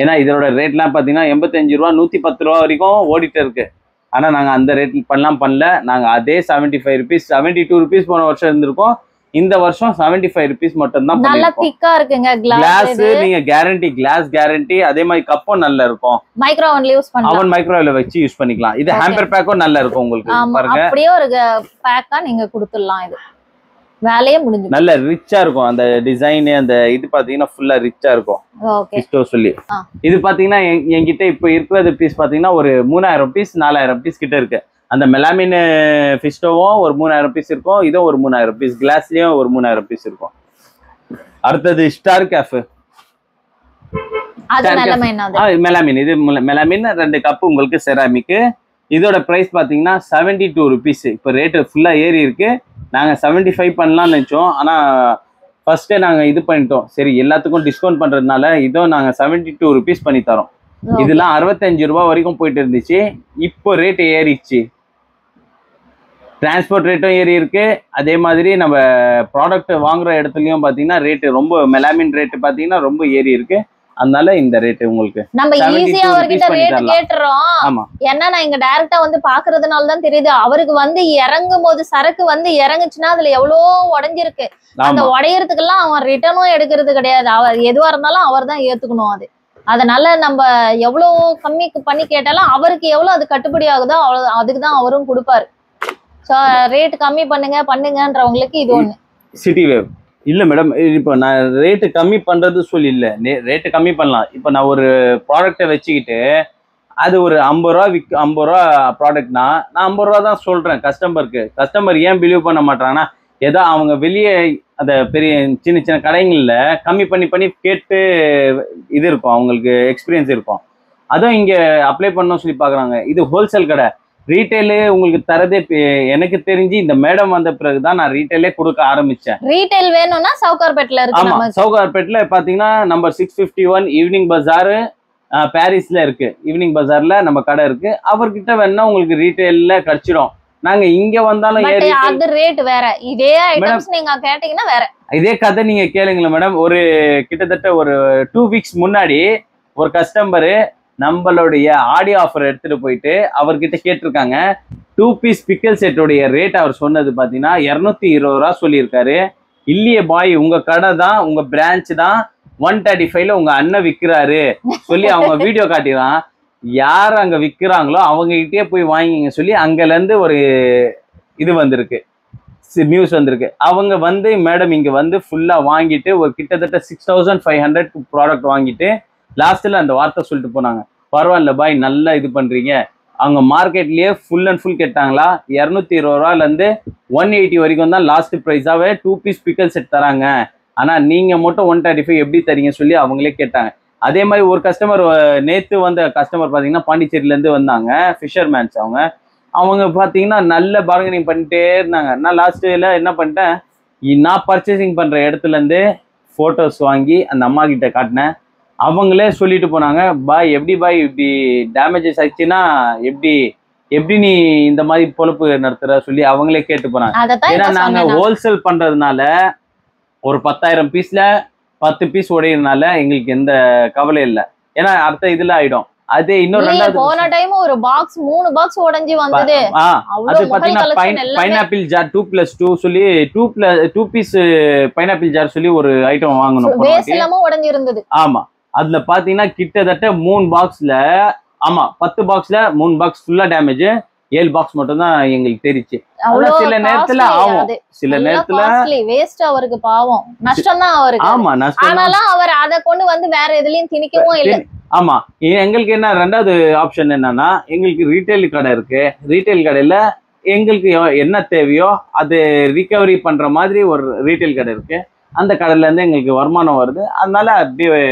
ஏன்னா இதோட ரேட்லாம் பாத்தீங்கன்னா 85 ரூபா, 110 ரூபா வரைக்கும் ஓடிட்டு இருக்கு. ஆனா நாங்க அந்த ரேட் பண்ணல. நாங்க அதே 75 ரூபீஸ், 72 ரூபீஸ் போன வருஷம் இருந்திருக்கோம். இந்த வருஷம் 75 ரூபீஸ் மட்டும் தான். நல்லா திக்கா இருக்குங்க கிளாஸ். நீங்க கேரண்டி, கிளாஸ் கேரண்டி. அதே மாதிரி கப்பும் நல்லா இருக்கும். மைக்ரோவன்ல யூஸ் பண்ணலாம், அவன் மைக்ரோவேவ்ல வச்சு யூஸ் பண்ணிக்கலாம். இது ஹேம்பர் பேக்கும் நல்லா இருக்கும் உங்களுக்கு. பாருங்க, அப்படியே ஒரு பேக்கா நீங்க கொடுத்துடலாம். இது வேலையே முடிஞ்சு நல்ல ரிச்சா இருக்கும். அந்த டிசைன், அந்த இது பாத்தீங்கன்னா ஃபுல்லா ரிச்சா இருக்கும். ஃபிஸ்டோ சொல்லி இது பாத்தீங்கன்னா என்கிட்ட இப்ப இருக்கிறது பீஸ் பாத்தீங்கன்னா ஒரு 3000 பீஸ் 4000 பீஸ் கிட்ட இருக்கு. அந்த மெலாமின் ஃபிஸ்டோவும் ஒரு 3000 பீஸ் இருக்கும். இதுவும் ஒரு 3000 பீஸ். கிளாஸ்லயும் ஒரு 3000 பீஸ் இருக்கும். அடுத்தது ஸ்டார் கேஃப். மெலாமின். இது மெலாமின் 2 கப் உங்களுக்கு செராமிக். இதோட பிரைஸ் பாத்தீங்கன்னா 72 ரூபீஸ். இப்போ ரேட்டு ஃபுல்லா ஏறி இருக்கு. நாங்க 75 பண்ணலாம்னு நினைச்சோம், ஆனா ஃபர்ஸ்டே நாங்க இது பண்ணிட்டோம். சரி, எல்லாத்துக்கும் டிஸ்கவுண்ட் பண்றதுனால இதோ நாங்க 72 ரூபீஸ் பண்ணி தரோம். இதெல்லாம் 65 ரூபாய் வரைக்கும் போயிட்டு இருந்துச்சு. இப்போ ரேட் ஏறிச்சு. டிரான்ஸ்போர்ட் ரேட்டும் ஏறி இருக்கு. அதே மாதிரி நம்ம ப்ராடக்ட் வாங்குற இடத்துலயும் பாத்தீங்கன்னா ரேட் ரொம்ப மெலாமின் ரேட் பாத்தீங்கன்னா ரொம்ப ஏறி இருக்கு. அதனால இந்த ரேட் உங்களுக்கு நம்ம ஈஸியா அவர்கிட்ட ரேட் கேட்டுறோம். ஆமா, ஏன்னா நான் இங்க டைரக்டா வந்து பாக்குறதுனால தான் தெரியுது. அவருக்கு வந்து இறங்கும் போது சரக்கு வந்து இறங்குச்சுன்னா அதுல எவ்வளவோ உடைஞ்சிருக்கு. அந்த உடையறதுக்கெல்லாம் அவன் ரிட்டர்னும் எடுக்கிறது கிடையாது. அவர் எதுவா இருந்தாலும் அவர் தான் ஏத்துக்கணும் அது. அதனால நம்ம எவ்வளவு கம்மி பண்ணி கேட்டாலும் அவருக்கு எவ்வளவு அது கட்டுப்படி ஆகுதோ அவ்வளவு அதுக்குதான் அவரும் கொடுப்பாரு. சோ ரேட் கம்மி பண்ணுங்கன்றவங்களுக்கு இது ஒண்ணு. சிட்டி வேவ் இல்ல மேடம், இப்போ நான் ரேட்டு கம்மி பண்றது சொல்லி இல்ல, ரேட்டு கம்மி பண்ணலாம். இப்போ நான் ஒரு ப்ராடக்டை வச்சுக்கிட்டு அது ஒரு 50 ரூபா 50 ரூபா ப்ராடக்ட்னா நான் 50 ரூபா தான் சொல்றேன் கஸ்டமருக்கு. கஸ்டமர் ஏன் பிலீவ் பண்ண மாட்டாங்கன்னா, ஏதோ அவங்க வெளியே அந்த பெரிய சின்ன சின்ன கடைகளில் கம்மி பண்ணி கேட்டு இது இருக்கும், அவங்களுக்கு எக்ஸ்பீரியன்ஸ் இருக்கும். அதுவும் இங்கே அப்ளை பண்ணணும் சொல்லி பார்க்குறாங்க. இது ஹோல்சேல் கடை. ரீட்டைலு உங்களுக்கு தரதே எனக்கு தெரிஞ்சு இந்த மேடம் வந்த பிறகுதான் நான் ரீட்டைலே கொடுக்க ஆரம்பிச்சேன். ரீட்டைல் வேணும்னா சவுகார்பேட்ல இருக்கு. ஆமா, சவுகார்பேட்ல பாத்தீங்கன்னா நம்பர் 651 ஈவினிங் பஜார் பாரிஸ்ல இருக்கு. ஈவினிங் பஜார்ல நம்ம கடை இருக்கு. அவர்கிட்ட வேணா உங்களுக்கு ரீட்டைல்ல கிடைச்சிடும். நாங்க இங்க வந்தாலும் அது ரேட் வேற. இதே ஐட்டம்ஸ் நீங்க கேட்டீங்கன்னா வேற. இதே கதை நீங்க கேளுங்களேன் மேடம். ஒரு கிட்டத்தட்ட ஒரு 2 வீக்ஸ் முன்னாடி ஒரு கஸ்டமர் நம்மளுடைய ஆடியோ ஆஃபர் எடுத்துட்டு போயிட்டு அவர்கிட்ட கேட்டிருக்காங்க. 2 பீஸ் பிக்கல் செட்டோடைய ரேட் அவர் சொன்னது பாத்தீங்கன்னா 220 ரூபா சொல்லியிருக்காரு. இல்லையே பாய், உங்க கடை தான், உங்க பிரான்ச் தான் 135ல உங்க அண்ணன் விற்கிறாரு சொல்லி அவங்க வீடியோ காட்டிடுறான். யார் அங்க விற்கிறாங்களோ அவங்க கிட்டே போய் வாங்கிங்க சொல்லி அங்கல இருந்து ஒரு இது வந்திருக்கு, நியூஸ் வந்திருக்கு. அவங்க வந்து மேடம் இங்க வந்து ஃபுல்லா வாங்கிட்டு ஒரு கிட்டத்தட்ட 6500 ப்ராடக்ட் வாங்கிட்டு லாஸ்ட்ல அந்த வார்த்தை சொல்லிட்டு போனாங்க. பரவாயில்ல பாய், நல்லா இது பண்றீங்க. அவங்க மார்க்கெட்லயே ஃபுல் அண்ட் ஃபுல் கேட்டாங்களா 220 ரூபாயில இருந்து 180 வரைக்கும் தான் லாஸ்ட் ப்ரைஸாவே 2 பீஸ் பிக்கல் செட் தராங்க. ஆனா நீங்க மட்டும் 135 எப்படி தரீங்க சொல்லி அவங்களே கேட்டாங்க. அதே மாதிரி ஒரு கஸ்டமர் நேத்து வந்த கஸ்டமர் பாத்தீங்கன்னா பாண்டிச்சேரியில இருந்து வந்தாங்க, ஃபிஷர்மேன்ஸ். அவங்க பாத்தீங்கன்னா நல்ல பார்கனிங் பண்ணிட்டே இருந்தாங்க. நான் லாஸ்ட்ல என்ன பண்ணிட்டேன், நான் பர்ச்சேசிங் பண்ற இடத்துல இருந்து போட்டோஸ் வாங்கி அந்த அம்மா கிட்ட காட்டினேன். அவங்களே சொல்லிட்டு போனாங்க, பாய் எப்படி பாய் இப்படி டேமேஜஸ் ஆயிடுச்சுன்னா எப்படி நீ இந்த மாதிரி பொழப்பு நடத்துற சொல்லி அவங்களே கேட்டு போனாங்க. ஏன்னா நாங்க ஹோல்சேல் பண்றதுனால ஒரு 10,000 பீஸ்ல 10 பீஸ் உடையறதுனால எங்களுக்கு எந்த கவலை இல்லை. ஏன்னா அடுத்த இதுல ஆயிடும். அதே இன்னொரு ரெண்டாவது போன டைம் ஒரு பாக்ஸ் 3 பாக்ஸ் உடைஞ்சு வந்தது. அது பாத்தீங்கன்னா பைனாப்பிள் ஜார் 2+2 சொல்லி 2 பீஸ் பைனாப்பிள் ஜார் சொல்லி ஒரு ஐட்டம் வாங்கணும். பேஸ் எல்லாமே உடைஞ்சு இருந்தது. ஆமா, அதுல பாத்தீங்கன்னா கிட்டத்தட்ட 3 பாக்ஸ்ல 10 பாக்ஸ்ல 3 பாக்ஸ் ஃபுல்லா டேமேஜ், 7 பாக்ஸ் மட்டும் தான் எங்களுக்கு தெரிச்சு. சில நேரத்துல ஆகும், சில நேரத்துல வேஸ்ட். அவருக்கு பாவம் நஷ்டம் தான் அவருக்கு. ஆமா, நஷ்டம். ஆனாலும் அவர் அதை கொண்டு வந்து வேற எதுலயும் திணிக்கவும் இல்லை. ஆமா, எங்களுக்கு என்ன ரெண்டாவது ஆப்ஷன் என்னன்னா, எங்களுக்கு ரீட்டைல் கடை இருக்கு. ரீட்டைல் கடையில எங்களுக்கு என்ன தேவையோ அது ரிகவரி பண்ற மாதிரி ஒரு ரீட்டைல் கடை இருக்கு. அந்த கடையில இருந்து எங்களுக்கு வருமானம் வருது. அதனால அப்படியே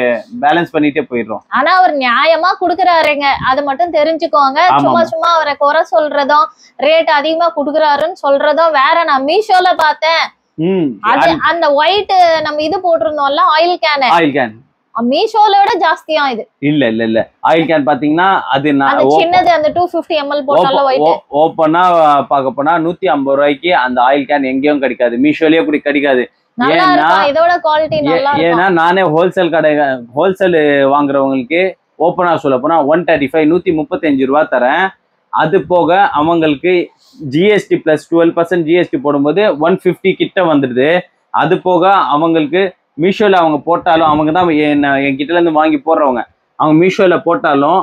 பேலன்ஸ் பண்ணிட்டே போயிடுறோம். ஆனா அவர் நியாயமா குடுக்குறாருங்க, அது மட்டும் தெரிஞ்சுக்கோங்க. சும்மா அவரை குறை சொல்றதும் ரேட் அதிகமா குடுக்குறாருன்னு சொல்றதும் வேற. நான் மீஷோல பார்த்தேன், அந்த ஒயிட் நம்ம இது போட்டிருந்தோம்ல ஆயில் கேன், மீஷோல விட ஜாஸ்தியா இது. இல்ல ஆயில் கேன் பாத்தீங்கன்னா அது சின்னது, அந்த 250 ml போட்டால ஒயிட் ஓப்பனா பார்க்க போனா 150 ரூபாய்க்கு அந்த ஆயில் கேன் எங்கேயும் கிடைக்காது, மீஷோலயே கூட கிடைக்காது. ஏன்னா நானே ஹோல்சேல் வாங்குறவங்களுக்கு ஓப்பனா சொல்ல போனா 135 135 ரூபா தரேன். அது போக அவங்களுக்கு ஜிஎஸ்டி பிளஸ் 12% ஜிஎஸ்டி போடும்போது 150 கிட்ட வந்துடுது. அது போக அவங்களுக்கு மீஷோல அவங்க போட்டாலும், அவங்க தான் என்கிட்ட இருந்து வாங்கி போடுறவங்க, அவங்க மீஷோல போட்டாலும்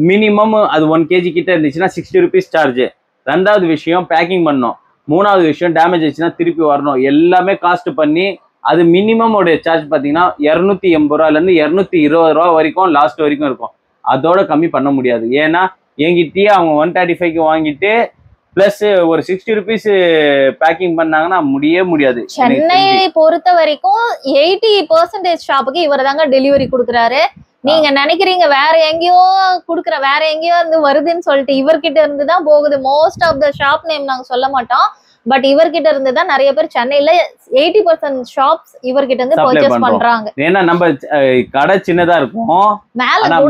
மினிமம் அது 1 kg கிட்ட இருந்துச்சுன்னா 60 rupees சார்ஜ். ரெண்டாவது விஷயம் பேக்கிங் பண்ணணும். மூணாவது விஷயம் டேமேஜ் ஆச்சுன்னா திருப்பி வரணும். எல்லாமே காஸ்ட் பண்ணி அது மினிமம் உடைய சார்ஜ் பார்த்தீங்கன்னா 280 ரூபாயிலேருந்து 220 ரூபா வரைக்கும் லாஸ்ட் வரைக்கும் இருக்கும். அதோட கம்மி பண்ண முடியாது. ஏன்னா என்கிட்டயே அவங்க 135க்கு வாங்கிட்டு பிளஸ் ஒரு 60 rupees பேக்கிங் பண்ணாங்கன்னா முடியாது. சென்னை பொறுத்த வரைக்கும் 80% ஷாப்புக்கு இவர் தாங்க டெலிவரி கொடுக்குறாரு. நீங்க நினைக்கிறீங்க வேற எங்கேயோ இருந்து வருதுன்னு சொல்லிட்டு, இவர்கிட்ட இருந்து தான் போகுது. Most of the shop name நாங்க சொல்ல மாட்டோம், பட் இவர்கிட்ட இருந்து தான் நிறைய பேர் சென்னையில 80% ஷாப்ஸ் இவர்கிட்ட இருந்து பர்ச்சேஸ் பண்றாங்க. ஏன்னா நம்ம கடை சின்னதா இருக்கும், மேல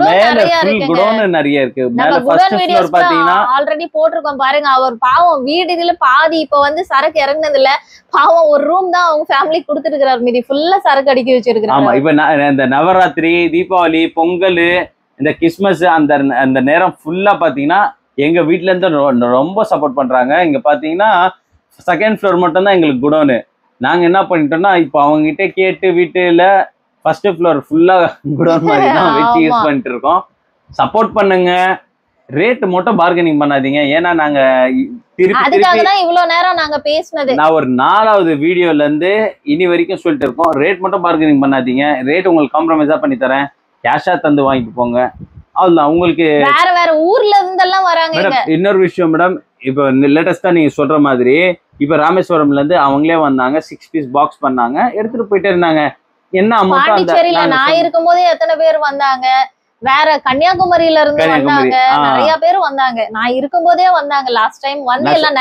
குடோன் நிறைய இருக்கு. மேல ஃபர்ஸ்ட் ஃப்ளோர் பாத்தீங்கன்னா ஆல்ரெடி போட்டிருக்கோம் பாருங்க. அவர் பாவம் வீடுல பாதி இப்ப வந்து சரக்கு இறங்குனது இல்ல, பாவம் ஒரு ரூம் தான் அவங்க ஃபேமிலி கொடுத்துருக்காரு, மீதி ஃபுல்லா சரக்கு அடிக்க வச்சிருக்காரு. ஆமா, இப்ப இந்த நவராத்திரி, தீபாவளி, பொங்கல், இந்த கிறிஸ்மஸ் அந்த நேரம் ஃபுல்லா பாத்தீங்கன்னா எங்க வீட்ல இருந்து ரொம்ப சப்போர்ட் பண்றாங்க. இங்க பாத்தீங்கன்னா செகண்ட் ஃப்ளோர் மட்டும் தான் எங்களுக்கு குடோனு. நாங்க என்ன பண்ணிட்டோம்னா இப்போ அவங்க கிட்ட கேட்டு வீட்டுல ஃபர்ஸ்ட் ஃப்ளோர் ஃபுல்லா குடோன் மாதிரி தான் வச்சு யூஸ் பண்ணிட்டு இருக்கோம். சப்போர்ட் பண்ணுங்க, ரேட் மட்டும் பார்கெனிங் பண்ணாதீங்க. ஏன்னா நாங்க இவ்வளவு நேரம் நாங்க பேசினது, நான் ஒரு 4வது வீடியோல இருந்து இனி வரைக்கும் சொல்லிட்டு இருக்கோம், ரேட் மட்டும் பார்கெனிங் பண்ணாதீங்க, ரேட் உங்களுக்கு காம்ப்ரமைஸா பண்ணி தரேன், கேஷா தந்து வாங்கிட்டு போங்க. அவ்வளவுதான். உங்களுக்கு வேற ஊர்ல இருந்தெல்லாம் வராங்க. இன்னொரு விஷயம் மேடம், இப்போ லேட்டஸ்டா நீங்க சொல்ற மாதிரி இப்ப ராமேஸ்வரம்ல இருந்து அவங்களே வந்தாங்க, 6 பீஸ் பாக்ஸ் பண்ணாங்க, எடுத்துட்டு போயிட்டே இருந்தாங்க. என்ன பாண்டிச்சேரியில நான் இருக்கும் போதே எத்தனை பேர் வந்தாங்க, வேற கன்னியாகுமரியில இருந்து வந்தாங்க, நிறைய பேர் வந்தாங்க. நான் இருக்கும் போதே வந்தாங்க. லாஸ்ட் டைம் வந்து எல்லாம்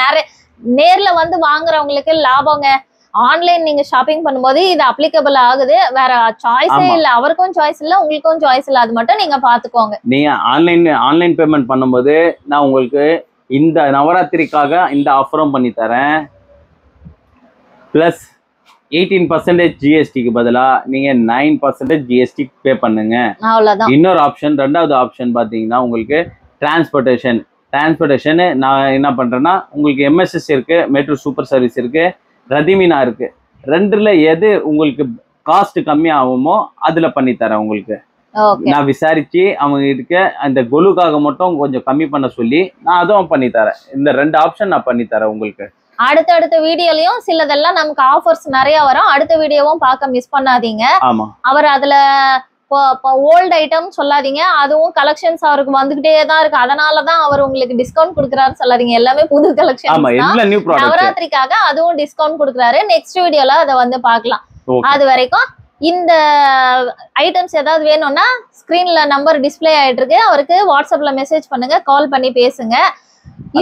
நேர்ல வந்து வாங்குறவங்களுக்கு லாபங்க. ஆன்லைன் நீங்க ஷாப்பிங் பண்ணும்போது இது அப்ளிகபிள் ஆகுது, வேற சாய்ஸே இல்ல. அவருக்கும் சாய்ஸ் இல்ல, உங்களுக்கும் சாய்ஸ் இல்ல, அது மட்டும் நீங்க பாத்துக்கோங்க. நீங்க ஆன்லைன் பேமெண்ட் பண்ணும்போது நான் உங்களுக்கு இந்த நவராத்திரிக்காக இந்த ஆஃபரும் பண்ணி தரேன். பிளஸ் 18% ஜிஎஸ்டிக்கு பதிலா நீங்க 9% ஜிஎஸ்டி பே பண்ணுங்க. அவ்வளவுதான். இன்னொரு ஆப்ஷன், 2வது ஆப்ஷன் பாத்தீங்கன்னா உங்களுக்கு டிரான்ஸ்போர்ட்டேஷன். நான் என்ன பண்றேன்னா, உங்களுக்கு எம்எஸ்எஸ் இருக்கு, மெட்ரோ சூப்பர் சர்வீஸ் இருக்கு, ரதிமினா இருக்கு. 2ல எது உங்களுக்கு காஸ்ட் கம்மியாகுமோ அதுல பண்ணி தரேன் உங்களுக்கு. நான் விசாரிச்சு அவங்க இருக்க அந்த கொலுக்காக மட்டும் கொஞ்சம் கம்மி பண்ண சொல்லி நான் அதுவும் பண்ணி தரேன். இந்த 2 ஆப்ஷன் நான் பண்ணி தரேன் உங்களுக்கு. அடுத்த வீடியோலயும் சிலதெல்லாம் நமக்கு ஆஃபர்ஸ் நிறைய வரும். அடுத்த வீடியோவும் பார்க்க மிஸ் பண்ணாதீங்க. ஆமா, அவர் அதுல ஓல்டு ஐட்டம் சொல்லாதீங்க, அதுவும் கலெக்ஷன்ஸ் அவருக்கு வந்துகிட்டே தான் இருக்கு. அதனாலதான் அவர் உங்களுக்கு டிஸ்கவுண்ட் கொடுக்குறாரு சொல்லாதீங்க, எல்லாமே புது கலெக்ஷன். நவராத்திரிக்காக அதுவும் டிஸ்கவுண்ட் கொடுக்குறாரு. நெக்ஸ்ட் வீடியோல அதை வந்து பார்க்கலாம். அது வரைக்கும் இந்த ஐட்டம்ஸ் ஏதாவது வேணும்னா ஸ்கிரீன்ல நம்பர் டிஸ்பிளே ஆயிட்டு இருக்கு, அவருக்கு வாட்ஸ்அப்ல மெசேஜ் பண்ணுங்க, கால் பண்ணி பேசுங்க.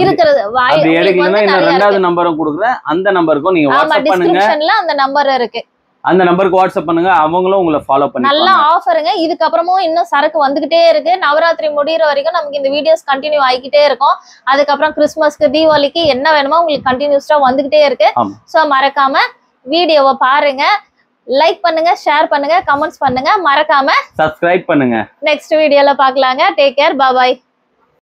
இருக்கிறது 2வது நம்பரும் கொடுக்குறேன், அந்த நம்பருக்கும் நீங்க வாட்ஸ்அப் பண்ணுங்க. டிஸ்கிரிப்ஷன்ல அந்த நம்பர் இருக்கு, அந்த நம்பருக்கு வாட்ஸ்அப் பண்ணுங்க, அவங்களும் உங்களை ஃபாலோ பண்ணி. நல்ல ஆஃபருங்க. இதுக்கப்புறமும் இன்னும் சரக்கு வந்துகிட்டே இருக்கு. நவராத்திரி முடிகிற வரைக்கும் நமக்கு இந்த வீடியோஸ் கண்டினியூ ஆகிக்கிட்டே இருக்கும். அதுக்கப்புறம் கிறிஸ்மஸ்க்கு, தீபாவளிக்கு என்ன வேணுமோ உங்களுக்கு கண்டினியூஸா வந்துகிட்டே இருக்கு. சோ மறக்காம வீடியோவை பாருங்க, லைக் பண்ணுங்க, ஷேர் பண்ணுங்க, கமெண்ட்ஸ் பண்ணுங்க, மறக்காம சப்ஸ்கிரைப் பண்ணுங்க. நெக்ஸ்ட் வீடியோல பார்க்கலாங்க. டேக் கேர், பாய்.